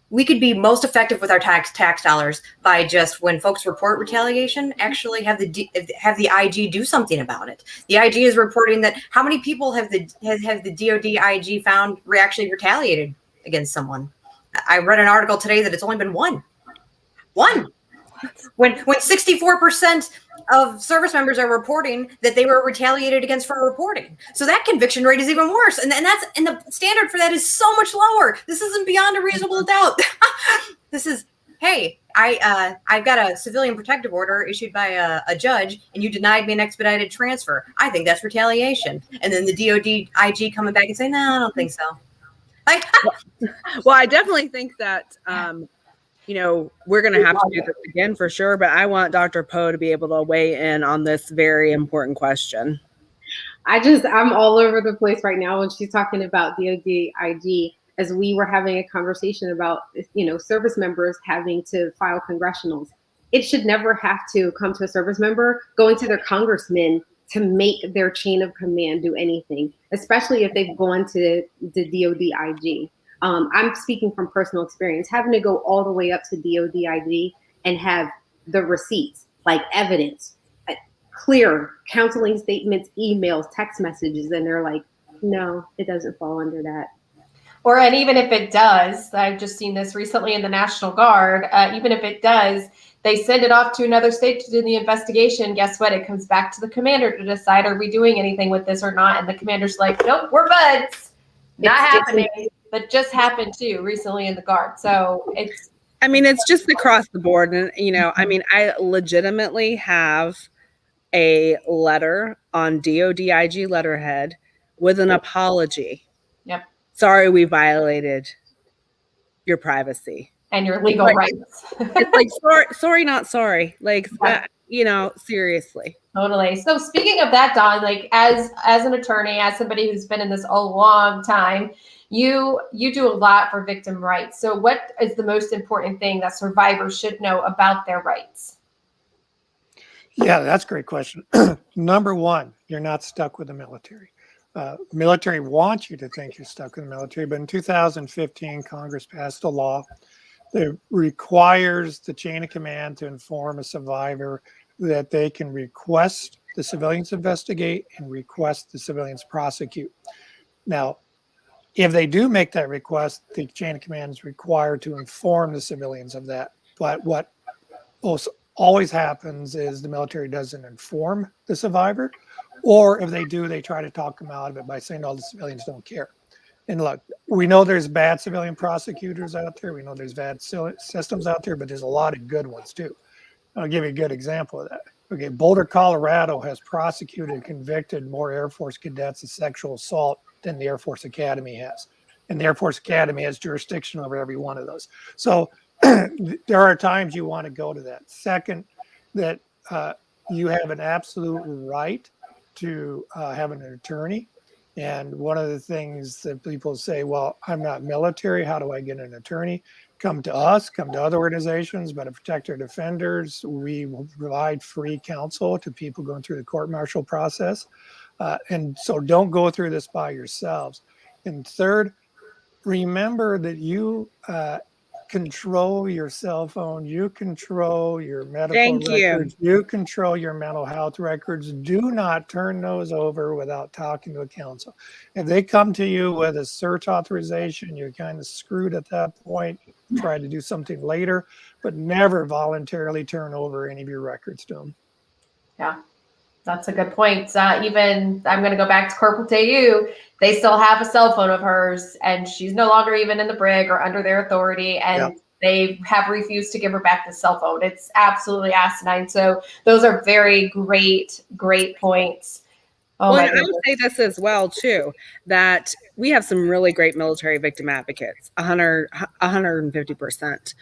we could be most effective with our tax dollars by just, when folks report retaliation, actually have the IG do something about it. The IG is reporting that how many people have the DOD IG found actually retaliated against someone. I read an article today that it's only been one. When 64% of service members are reporting that they were retaliated against for reporting. So that conviction rate is even worse. And the standard for that is so much lower. This isn't beyond a reasonable doubt. This is, hey, I've got a civilian protective order issued by a judge, and you denied me an expedited transfer. I think that's retaliation. And then the DOD IG coming back and saying, no, I don't think so. Well, I definitely think that, we're going to have to do this again for sure, but I want Dr. Poe to be able to weigh in on this very important question. I'm all over the place right now when she's talking about DOD IG, as we were having a conversation about, service members having to file congressionals. It should never have to come to a service member going to their congressman to make their chain of command do anything, especially if they've gone to the DOD IG. I'm speaking from personal experience, having to go all the way up to DOD IG and have the receipts, like evidence. clear counseling statements, emails, text messages, and they're like, no, it doesn't fall under that. Or, and even if it does, I've just seen this recently in the National Guard, even if it does, they send it off to another state to do the investigation. Guess what? It comes back to the commander to decide, are we doing anything with this or not? And the commander's like, nope, we're buds. Not happening. That just happened too recently in the Guard. So it's, I mean, it's just across the board. And, you know, I mean, I legitimately have a letter on DODIG letterhead with an apology. Yep. Sorry, we violated your privacy and your legal like, rights. It's like, sorry, not sorry. Like, you know, seriously. Totally. So speaking of that, Dawn, like as an attorney, as somebody who's been in this a long time, you do a lot for victim rights. So what is the most important thing that survivors should know about their rights? Yeah, that's a great question. Number one, you're not stuck with the military. Military wants you to think you're stuck with the military, but in 2015, Congress passed a law that requires the chain of command to inform a survivor that they can request the civilians investigate and request the civilians prosecute. Now, if they do make that request, the chain of command is required to inform the civilians of that. But what always happens is the military doesn't inform the survivor, or if they do, they try to talk them out of it by saying, oh, the civilians don't care. And look, we know there's bad civilian prosecutors out there. We know there's bad systems out there, but there's a lot of good ones too. I'll give you a good example of that. Okay, Boulder, Colorado has prosecuted and convicted more Air Force cadets of sexual assault than the Air Force Academy has. And the Air Force Academy has jurisdiction over every one of those. So there are times you want to go to that. Second, that you have an absolute right to have an attorney. And one of the things that people say, well, I'm not military. How do I get an attorney? Come to us, come to other organizations, but to protect our defenders, we will provide free counsel to people going through the court-martial process. And so don't go through this by yourselves. And third, remember that you control your cell phone, you control your medical records, you control your mental health records. Do not turn those over without talking to a counsel. If they come to you with a search authorization, you're kind of screwed at that point. Try to do something later, but never voluntarily turn over any of your records to them. Yeah, that's a good point. Even I'm going to go back to Corporal Dayu. They still have a cell phone of hers, and she's no longer even in the brig or under their authority, and they have refused to give her back the cell phone. It's absolutely asinine. So those are very great points. Oh, well, and I would say this as well, too, that we have some really great military victim advocates, 150%.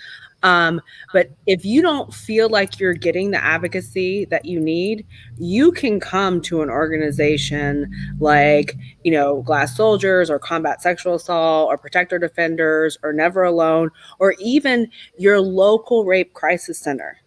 But if you don't feel like you're getting the advocacy that you need, you can come to an organization like, you know, Glass Soldiers or Combat Sexual Assault or Protect Our Defenders or Never Alone, or even your local rape crisis center.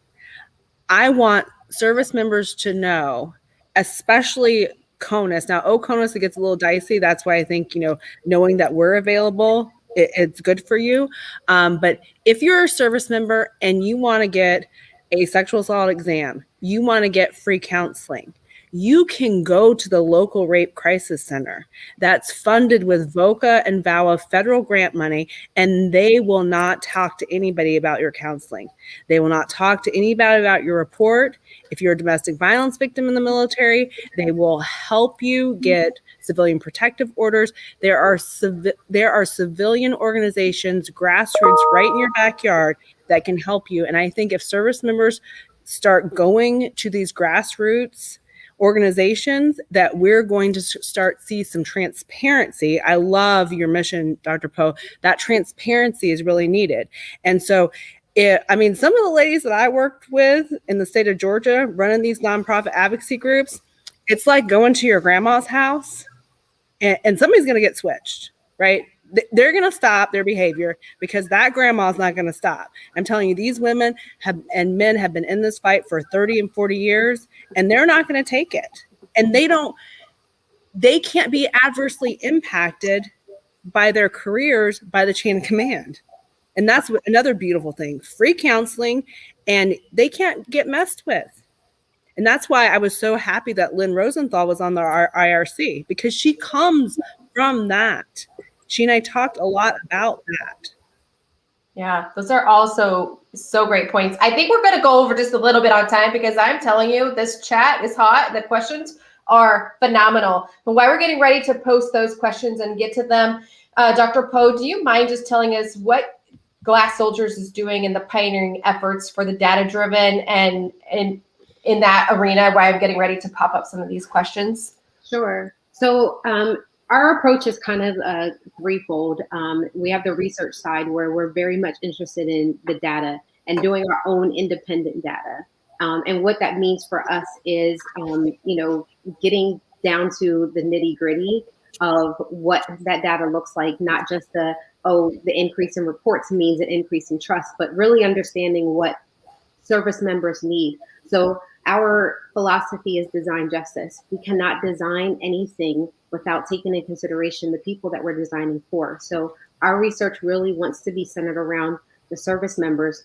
I want service members to know, especially CONUS. Now, CONUS, it gets a little dicey. That's why I think, you know, knowing that we're available, it's good for you. But if you're a service member and you want to get a sexual assault exam, you want to get free counseling, you can go to the local rape crisis center that's funded with VOCA and VAWA federal grant money, and they will not talk to anybody about your counseling. They will not talk to anybody about your report. If you're a domestic violence victim in the military, they will help you get civilian protective orders. There are civilian organizations, grassroots, right in your backyard that can help you. And I think if service members start going to these grassroots organizations, that we're going to start see some transparency. I love your mission, Dr. Poe. That transparency is really needed. And so I mean, some of the ladies that I worked with in the state of Georgia running these nonprofit advocacy groups, it's like going to your grandma's house and somebody's going to get switched, right? They're going to stop their behavior because that grandma's not going to stop. I'm telling you, these women and men have been in this fight for 30 and 40 years, and they're not going to take it. And they can't be adversely impacted by their careers by the chain of command. And that's another beautiful thing, free counseling, and they can't get messed with. And that's why I was so happy that Lynn Rosenthal was on the IRC, because she comes from that. She and I talked a lot about that. Yeah, those are also so great points. I think we're going to go over just a little bit on time, because I'm telling you, this chat is hot. The questions are phenomenal. And while we're getting ready to post those questions and get to them, Dr. Poe, do you mind just telling us what Glass Soldiers is doing in the pioneering efforts for the data-driven and in that arena, why I'm getting ready to pop up some of these questions? Sure. So our approach is kind of threefold. We have the research side, where we're very much interested in the data and doing our own independent data. And what that means for us is, getting down to the nitty gritty of what that data looks like, not just the increase in reports means an increase in trust, but really understanding what service members need. So our philosophy is design justice. We cannot design anything without taking into consideration the people that we're designing for. So our research really wants to be centered around the service members.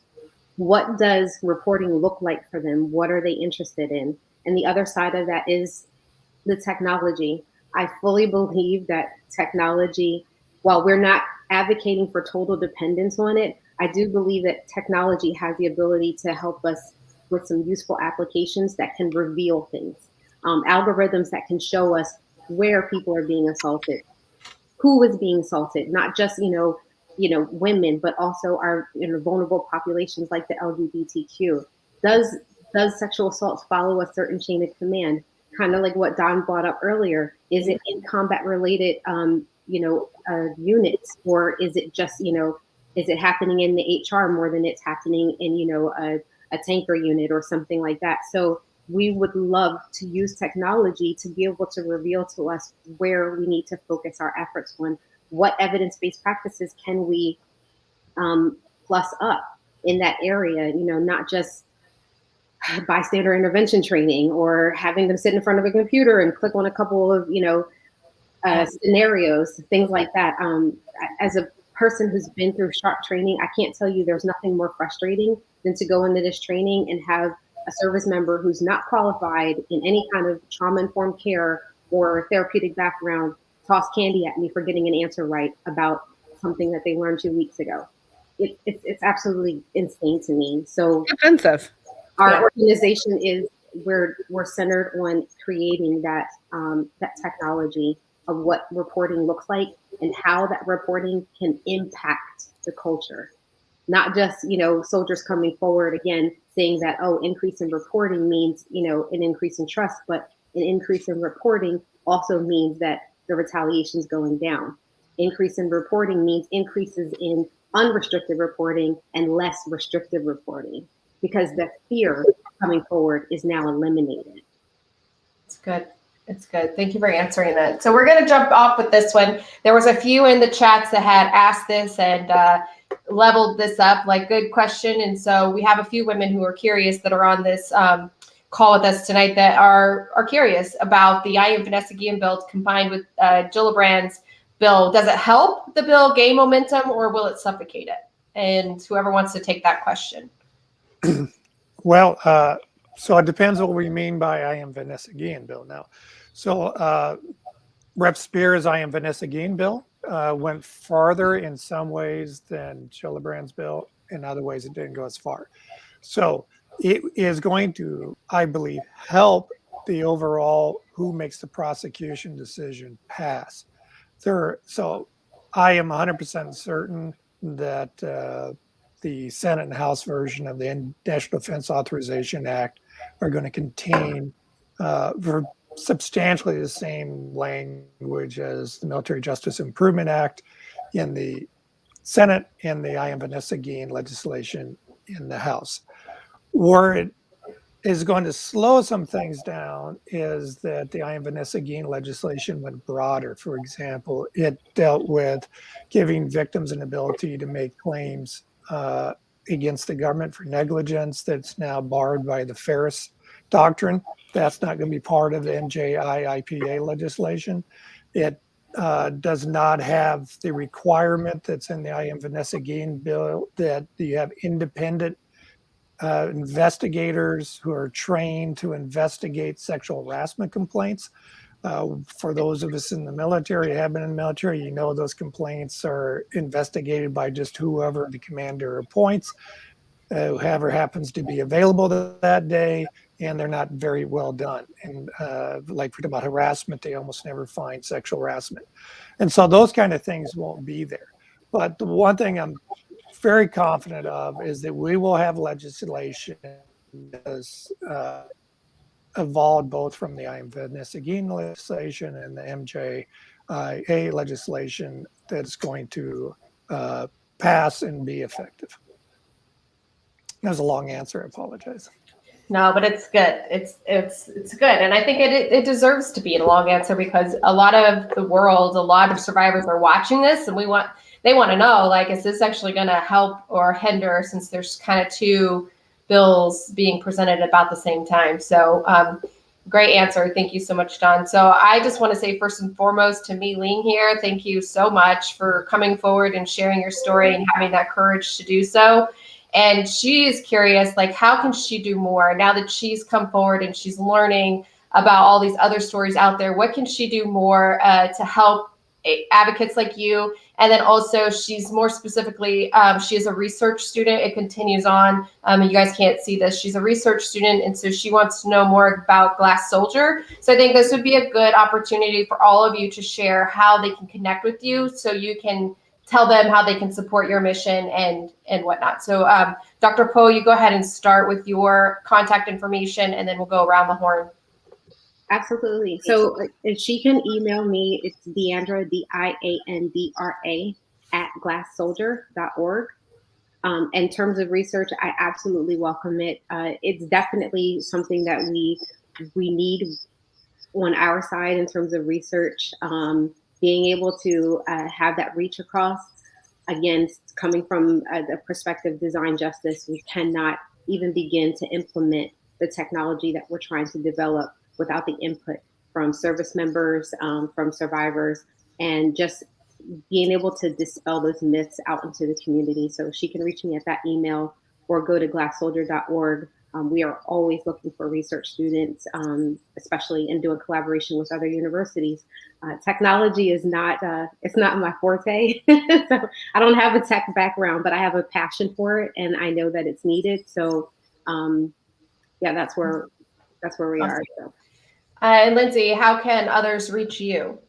What does reporting look like for them? What are they interested in? And the other side of that is the technology. I fully believe that technology, while we're not advocating for total dependence on it, I do believe that technology has the ability to help us with some useful applications that can reveal things, algorithms that can show us where people are being assaulted, who is being assaulted, not just women, but also our vulnerable populations like the LGBTQ. Does sexual assault follow a certain chain of command? Kind of like what Don brought up earlier. Is it in combat related units, or is it just is it happening in the HR more than it's happening in a tanker unit or something like that? So we would love to use technology to be able to reveal to us where we need to focus our efforts on. What evidence-based practices can we plus up in that area? Not just bystander intervention training or having them sit in front of a computer and click on a couple of scenarios, things like that. As a person who's been through sharp training, I can't tell you there's nothing more frustrating than to go into this training and have a service member who's not qualified in any kind of trauma-informed care or therapeutic background toss candy at me for getting an answer right about something that they learned 2 weeks ago. It's absolutely insane to me. So offensive. Our organization is we're centered on creating that technology of what reporting looks like and how that reporting can impact the culture. Not just, soldiers coming forward again saying that, increase in reporting means, an increase in trust, but an increase in reporting also means that the retaliation is going down. Increase in reporting means increases in unrestricted reporting and less restrictive reporting, because the fear coming forward is now eliminated. It's good. It's good. Thank you for answering that. So we're going to jump off with this one. There was a few in the chats that had asked this and leveled this up, like good question. And so we have a few women who are curious that are on this call with us tonight that are curious about the I Am Vanessa Guillen bill combined with Gillibrand's bill. Does it help the bill gain momentum, or will it suffocate it? And whoever wants to take that question. Well, so it depends what we mean by I Am Vanessa Guillen bill now. So Rep. Spears' I Am Vanessa Guillen bill went farther in some ways than Gillibrand's bill. In other ways, it didn't go as far. So it is going to, I believe, help the overall who makes the prosecution decision pass. So I am 100% certain that the Senate and House version of the National Defense Authorization Act are going to contain substantially the same language as the Military Justice Improvement Act in the Senate and the I Am Vanessa Guillen legislation in the House. Where it is going to slow some things down is that the I Am Vanessa Guillen legislation went broader. For example, it dealt with giving victims an ability to make claims against the government for negligence that's now barred by the Ferris Doctrine. That's not going to be part of the NJIPA legislation. It does not have the requirement that's in the I Am Vanessa Guillen bill that you have independent investigators who are trained to investigate sexual harassment complaints. For those of us in the military, have been in the military, you know those complaints are investigated by just whoever the commander appoints, whoever happens to be available that day, and they're not very well done. And like about harassment, they almost never find sexual harassment. And so those kind of things won't be there. But the one thing I'm very confident of is that we will have legislation that's evolved both from the Vanessa Guillen legislation and the MJA legislation that's going to pass and be effective. That was a long answer. I apologize. No, but it's good. It's good, and I think it deserves to be a long answer because a lot of the world, a lot of survivors are watching this, and they want to know, like, is this actually going to help or hinder, since there's kind of two bills being presented about the same time. So great answer. Thank you so much, Don. So I just want to say first and foremost to Mei-Ling here, thank you so much for coming forward and sharing your story and having that courage to do so. And she is curious, like, how can she do more now that she's come forward and she's learning about all these other stories out there? What can she do more to help advocates like you? And then also, she's more specifically, she is a research student. It continues on. You guys can't see this. She's a research student, and so she wants to know more about Glass Soldier. So I think this would be a good opportunity for all of you to share how they can connect with you, so you can tell them how they can support your mission and whatnot. So Dr. Poe, you go ahead and start with your contact information, and then we'll go around the horn. Absolutely. So if she can email me, it's Deandra, DIANDRA @glasssoldier.org. In terms of research, I absolutely welcome it. It's definitely something that we need on our side in terms of research. Being able to have that reach across, against coming from the perspective of design justice, we cannot even begin to implement the technology that we're trying to develop without the input from service members, from survivors, and just being able to dispel those myths out into the community. So she can reach me at that email or go to glasssoldier.org. We are always looking for research students, especially in doing collaboration with other universities. Technology is not, it's not my forte. So I don't have a tech background, but I have a passion for it, and I know that it's needed. So yeah, that's where we are. So. And Lindsay, how can others reach you?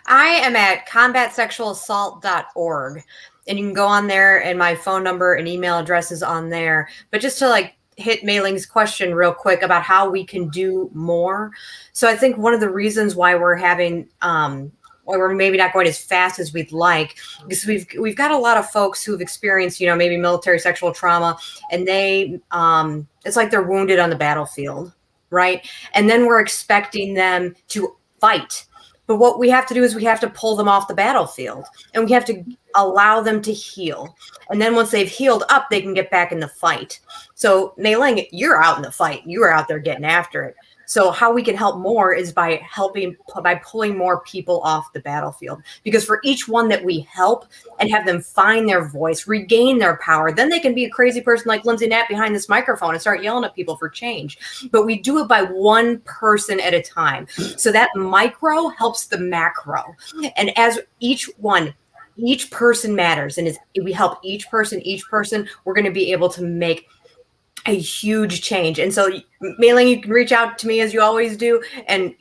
I am at combatsexualassault.org, and you can go on there, and my phone number and email address is on there. But just to hit Mei-Ling's question real quick about how we can do more. So I think one of the reasons why we're having, or we're maybe not going as fast as we'd like, because we've got a lot of folks who've experienced, maybe military sexual trauma, and they, it's like they're wounded on the battlefield, right? And then we're expecting them to fight. But what we have to do is we have to pull them off the battlefield, and we have to allow them to heal. And then once they've healed up, they can get back in the fight. So Mei-Ling, you're out in the fight. You are out there getting after it. So how we can help more is by pulling more people off the battlefield. Because for each one that we help and have them find their voice, regain their power, then they can be a crazy person like Lindsay Knapp behind this microphone and start yelling at people for change. But we do it by one person at a time. So that micro helps the macro. And as each person matters. And as we help each person, we're going to be able to make a huge change. And so, Mei-Ling, you can reach out to me as you always do. And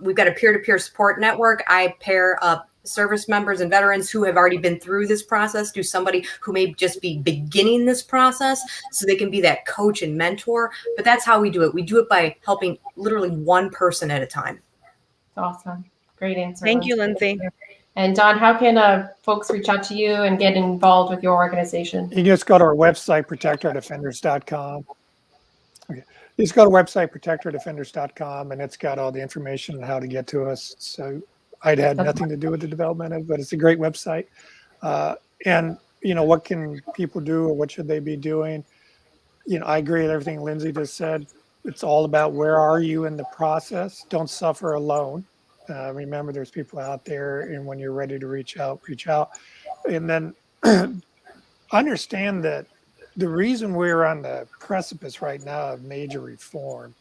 we've got a peer-to-peer support network. I pair up service members and veterans who have already been through this process to somebody who may just be beginning this process, so they can be that coach and mentor. But that's how we do it. We do it by helping literally one person at a time. Awesome. Great answer. Thank you, Lindsay. And Don, how can folks reach out to you and get involved with your organization? You can just go to our website, protectourdefenders.com. Okay. You just go to website, protectourdefenders.com, and it's got all the information on how to get to us. So I'd had nothing to do with the development of it, but it's a great website. And, what can people do, or what should they be doing? I agree with everything Lindsay just said. It's all about where are you in the process. Don't suffer alone. Remember, there's people out there, and when you're ready to reach out. And then understand that the reason we're on the precipice right now of major reform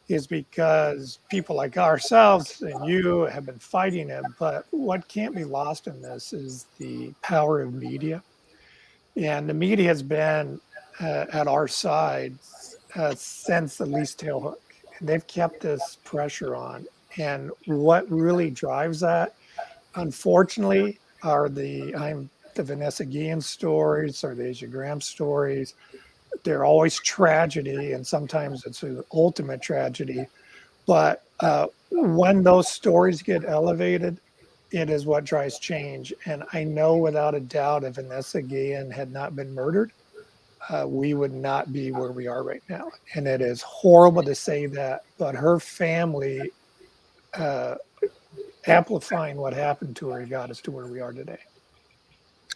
is because people like ourselves and you have been fighting it. But what can't be lost in this is the power of media. And the media has been at our side since the least tail hook. And they've kept this pressure on. And what really drives that, unfortunately, are the Vanessa Guillen stories or the Asia Graham stories. They're always tragedy, and sometimes it's an ultimate tragedy. But when those stories get elevated, it is what drives change. And I know without a doubt, if Vanessa Guillen had not been murdered, we would not be where we are right now. And it is horrible to say that, but her family amplifying what happened to her got us to where we are today.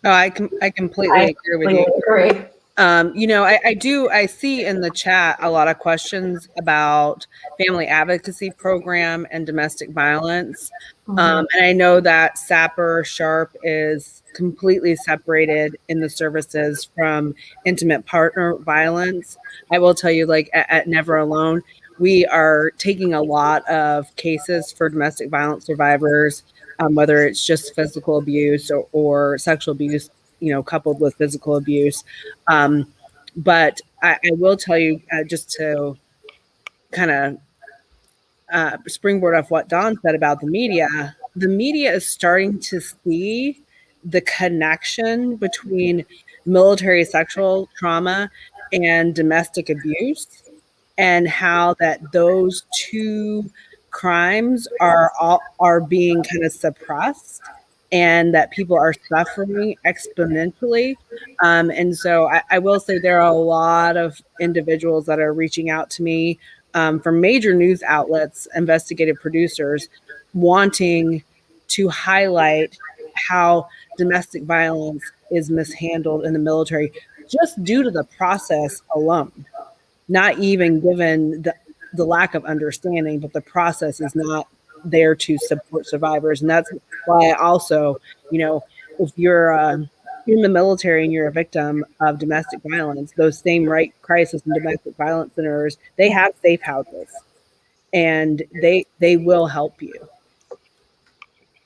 Oh, I completely agree with you. Agree. I see in the chat a lot of questions about family advocacy program and domestic violence. And I know that SAPR SHARP is completely separated in the services from intimate partner violence. I will tell you, like at Never Alone, we are taking a lot of cases for domestic violence survivors, whether it's just physical abuse or sexual abuse, coupled with physical abuse. But I will tell you, just to kind of springboard off what Don said about the media is starting to see the connection between military sexual trauma and domestic abuse, and how that those two crimes are being kind of suppressed, and that people are suffering exponentially. And so I will say there are a lot of individuals that are reaching out to me from major news outlets, investigative producers, wanting to highlight how domestic violence is mishandled in the military just due to the process alone, not even given the lack of understanding, but the process is not there to support survivors. And that's why I also, if you're in the military and you're a victim of domestic violence, those same right crisis and domestic violence centers, they have safe houses, and they will help you.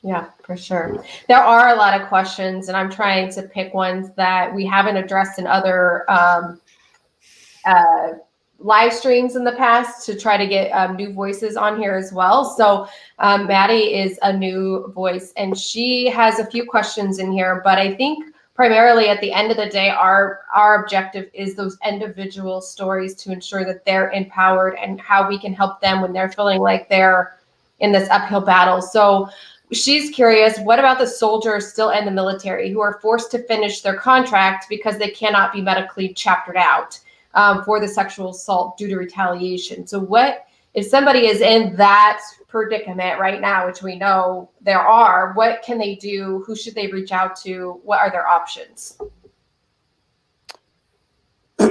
Yeah, for sure. There are a lot of questions, and I'm trying to pick ones that we haven't addressed in other live streams in the past to try to get new voices on here as well. So Maddie is a new voice, and she has a few questions in here, but I think primarily at the end of the day, our objective is those individual stories to ensure that they're empowered and how we can help them when they're feeling like they're in this uphill battle. So she's curious, what about the soldiers still in the military who are forced to finish their contract because they cannot be medically chaptered out for the sexual assault due to retaliation? So what if somebody is in that predicament right now, which we know there are, what can they do? Who should they reach out to? What are their options?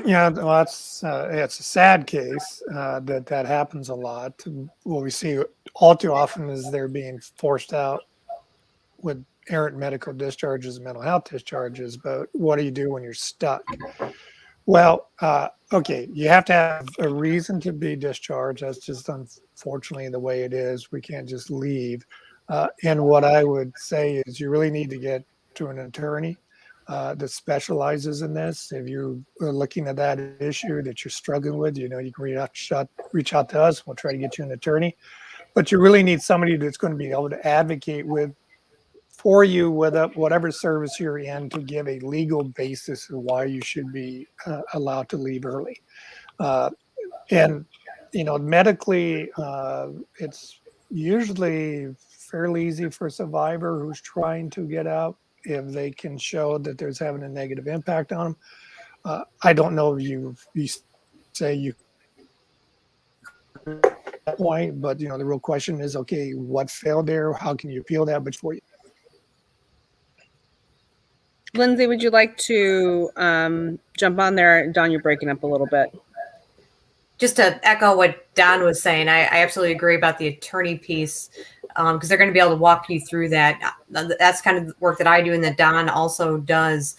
Yeah, well, it's a sad case that happens a lot. What we see all too often is they're being forced out with errant medical discharges and mental health discharges. But what do you do when you're stuck? Well, okay, you have to have a reason to be discharged. That's just unfortunately the way it is. We can't just leave. And what I would say is you really need to get to an attorney that specializes in this. If you are looking at that issue that you're struggling with, you can reach out to us. We'll try to get you an attorney. But you really need somebody that's going to be able to advocate for you with whatever service you're in, to give a legal basis of why you should be allowed to leave early. And medically, it's usually fairly easy for a survivor who's trying to get out if they can show that there's having a negative impact on them. I don't know if you say you point, but the real question is, okay, what failed there? How can you appeal that before you? Lindsay, would you like to jump on there? Don, you're breaking up a little bit. Just to echo what Don was saying, I absolutely agree about the attorney piece, because they're going to be able to walk you through that. That's kind of the work that I do and that Don also does.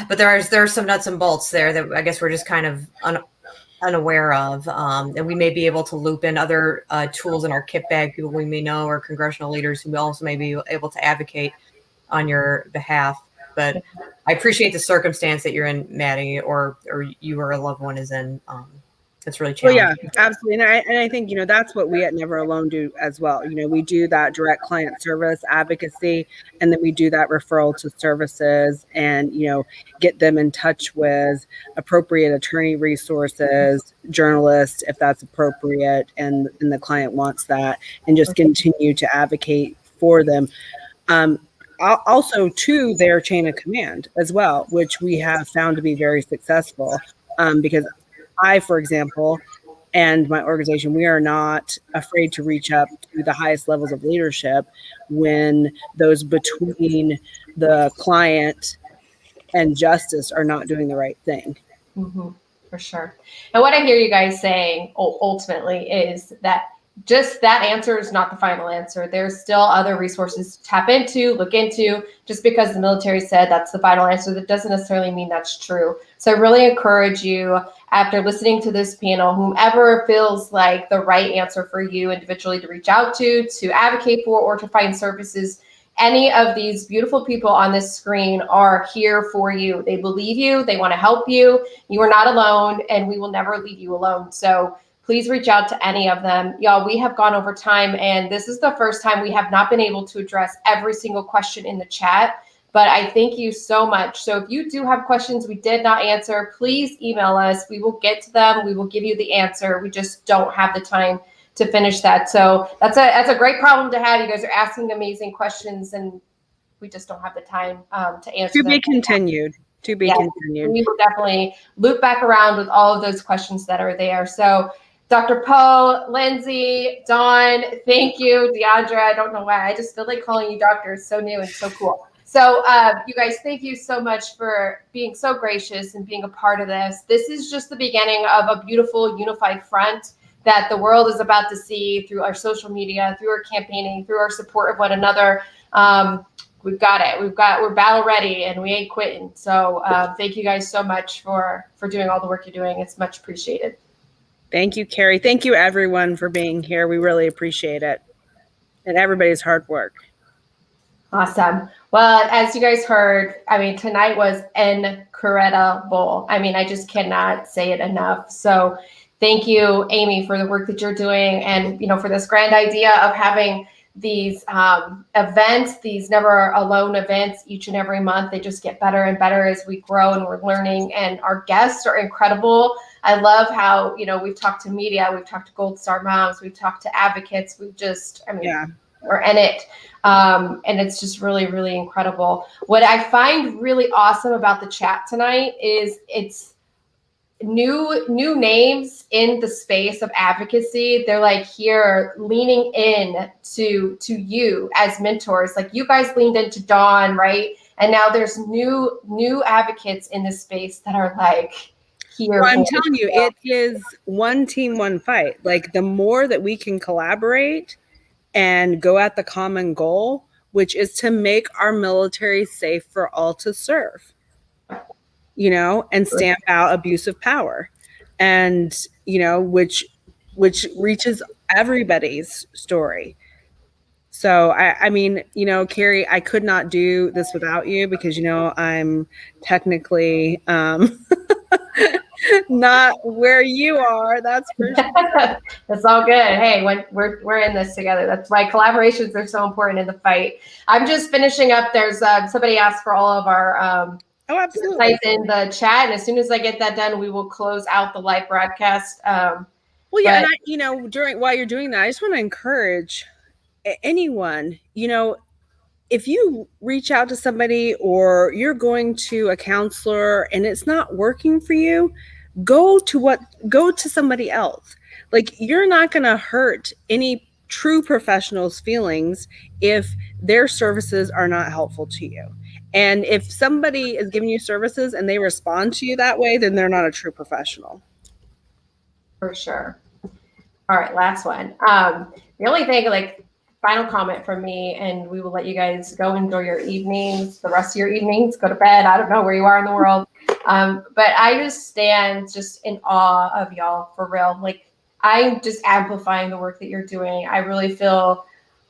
but there's some nuts and bolts there that I guess we're just kind of unaware of, and we may be able to loop in other tools in our kit bag, people we may know, or congressional leaders who also may be able to advocate on your behalf. But I appreciate the circumstance that you're in, Maddie, or you or a loved one is in. It's really challenging. Well, yeah, absolutely. And I think, that's what we at Never Alone do as well. We do that direct client service advocacy, and then we do that referral to services and, get them in touch with appropriate attorney resources, journalists, if that's appropriate, and the client wants that, and just continue to advocate for them. Also to their chain of command as well, which we have found to be very successful, because I, for example, and my organization, we are not afraid to reach up to the highest levels of leadership when those between the client and justice are not doing the right thing. Mm-hmm, for sure. And what I hear you guys saying ultimately is that just that answer is not the final answer. There's still other resources to tap into, look into. Just because the military said that's the final answer, that doesn't necessarily mean that's true. So I really encourage you, after listening to this panel, whomever feels like the right answer for you individually to reach out to advocate for, or to find services. Any of these beautiful people on this screen are here for you. They believe you. They want to help you. You are not alone, and we will never leave you alone. So please reach out to any of them. Y'all, we have gone over time, and this is the first time we have not been able to address every single question in the chat, but I thank you so much. So if you do have questions we did not answer, please email us. We will get to them. We will give you the answer. We just don't have the time to finish that. So that's a great problem to have. You guys are asking amazing questions, and we just don't have the time to answer To them. be continued. To be continued. We will definitely loop back around with all of those questions that are there. So Dr. Poe, Lindsay, Dawn, thank you. Deandra, I don't know why. I just feel like calling you doctor. It's so new and so cool. So you guys, thank you so much for being so gracious and being a part of this. This is just the beginning of a beautiful unified front that the world is about to see through our social media, through our campaigning, through our support of one another. We've got it. We're battle ready, and we ain't quitting. So thank you guys so much for doing all the work you're doing. It's much appreciated. Thank you, Carrie. Thank you, everyone, for being here. We really appreciate it, and everybody's hard work. Awesome. Well, as you guys heard, tonight was incredible. I just cannot say it enough. So thank you, Amy, for the work that you're doing, and for this grand idea of having these events, these Never Alone events each and every month. They just get better and better as we grow and we're learning, and our guests are incredible. I love how, we've talked to media, we've talked to Gold Star moms, we've talked to advocates, we've just, we're in it. And it's just really, really incredible. What I find really awesome about the chat tonight is it's new names in the space of advocacy. They're like here leaning in to you as mentors. Like you guys leaned into Dawn, right? And now there's new advocates in this space that are like here. Well, I'm telling you, it is one team, one fight. Like the more that we can collaborate and go at the common goal, which is to make our military safe for all to serve, and stamp out abuse of power, and, which reaches everybody's story. So, Carrie, I could not do this without you because, I'm technically not where you are. That's for sure. That's all good. Hey, when we're in this together. That's why collaborations are so important in the fight. I'm just finishing up. There's somebody asked for all of our absolutely in the chat, and as soon as I get that done, we will close out the live broadcast. And while you're doing that, I just want to encourage anyone, if you reach out to somebody or you're going to a counselor and it's not working for you, go to somebody else. Like you're not going to hurt any true professional's feelings if their services are not helpful to you. And if somebody is giving you services and they respond to you that way, then they're not a true professional. For sure. All right, last one. The only thing, final comment from me, and we will let you guys go enjoy your evenings, the rest of your evenings, go to bed. I don't know where you are in the world. But I just stand just in awe of y'all, for real. Like, I'm just amplifying the work that you're doing. I really feel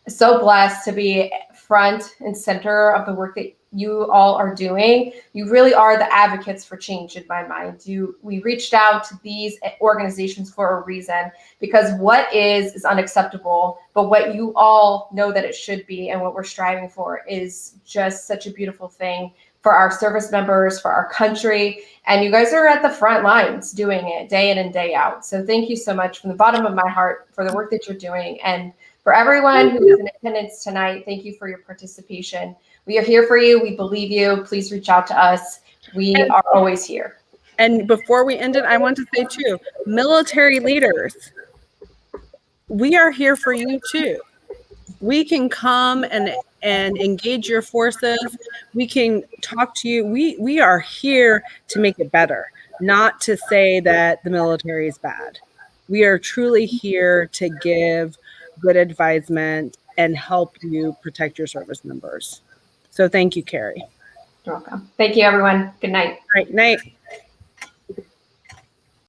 so blessed to be front and center of the work that you all are doing. You really are the advocates for change in my mind. We reached out to these organizations for a reason, because what is unacceptable, but what you all know that it should be and what we're striving for is just such a beautiful thing for our service members, for our country. And you guys are at the front lines doing it day in and day out. So thank you so much from the bottom of my heart for the work that you're doing. And for everyone who is in attendance tonight, thank you for your participation. We are here for you. We believe you. Please reach out to us. We are always here. And before we end it, I want to say too, military leaders, we are here for you too. We can come and engage your forces. We can talk to you. We are here to make it better, not to say that the military is bad. We are truly here to give good advisement and help you protect your service members. So thank you, Carrie. You're welcome. Thank you, everyone. Good night. All right, night.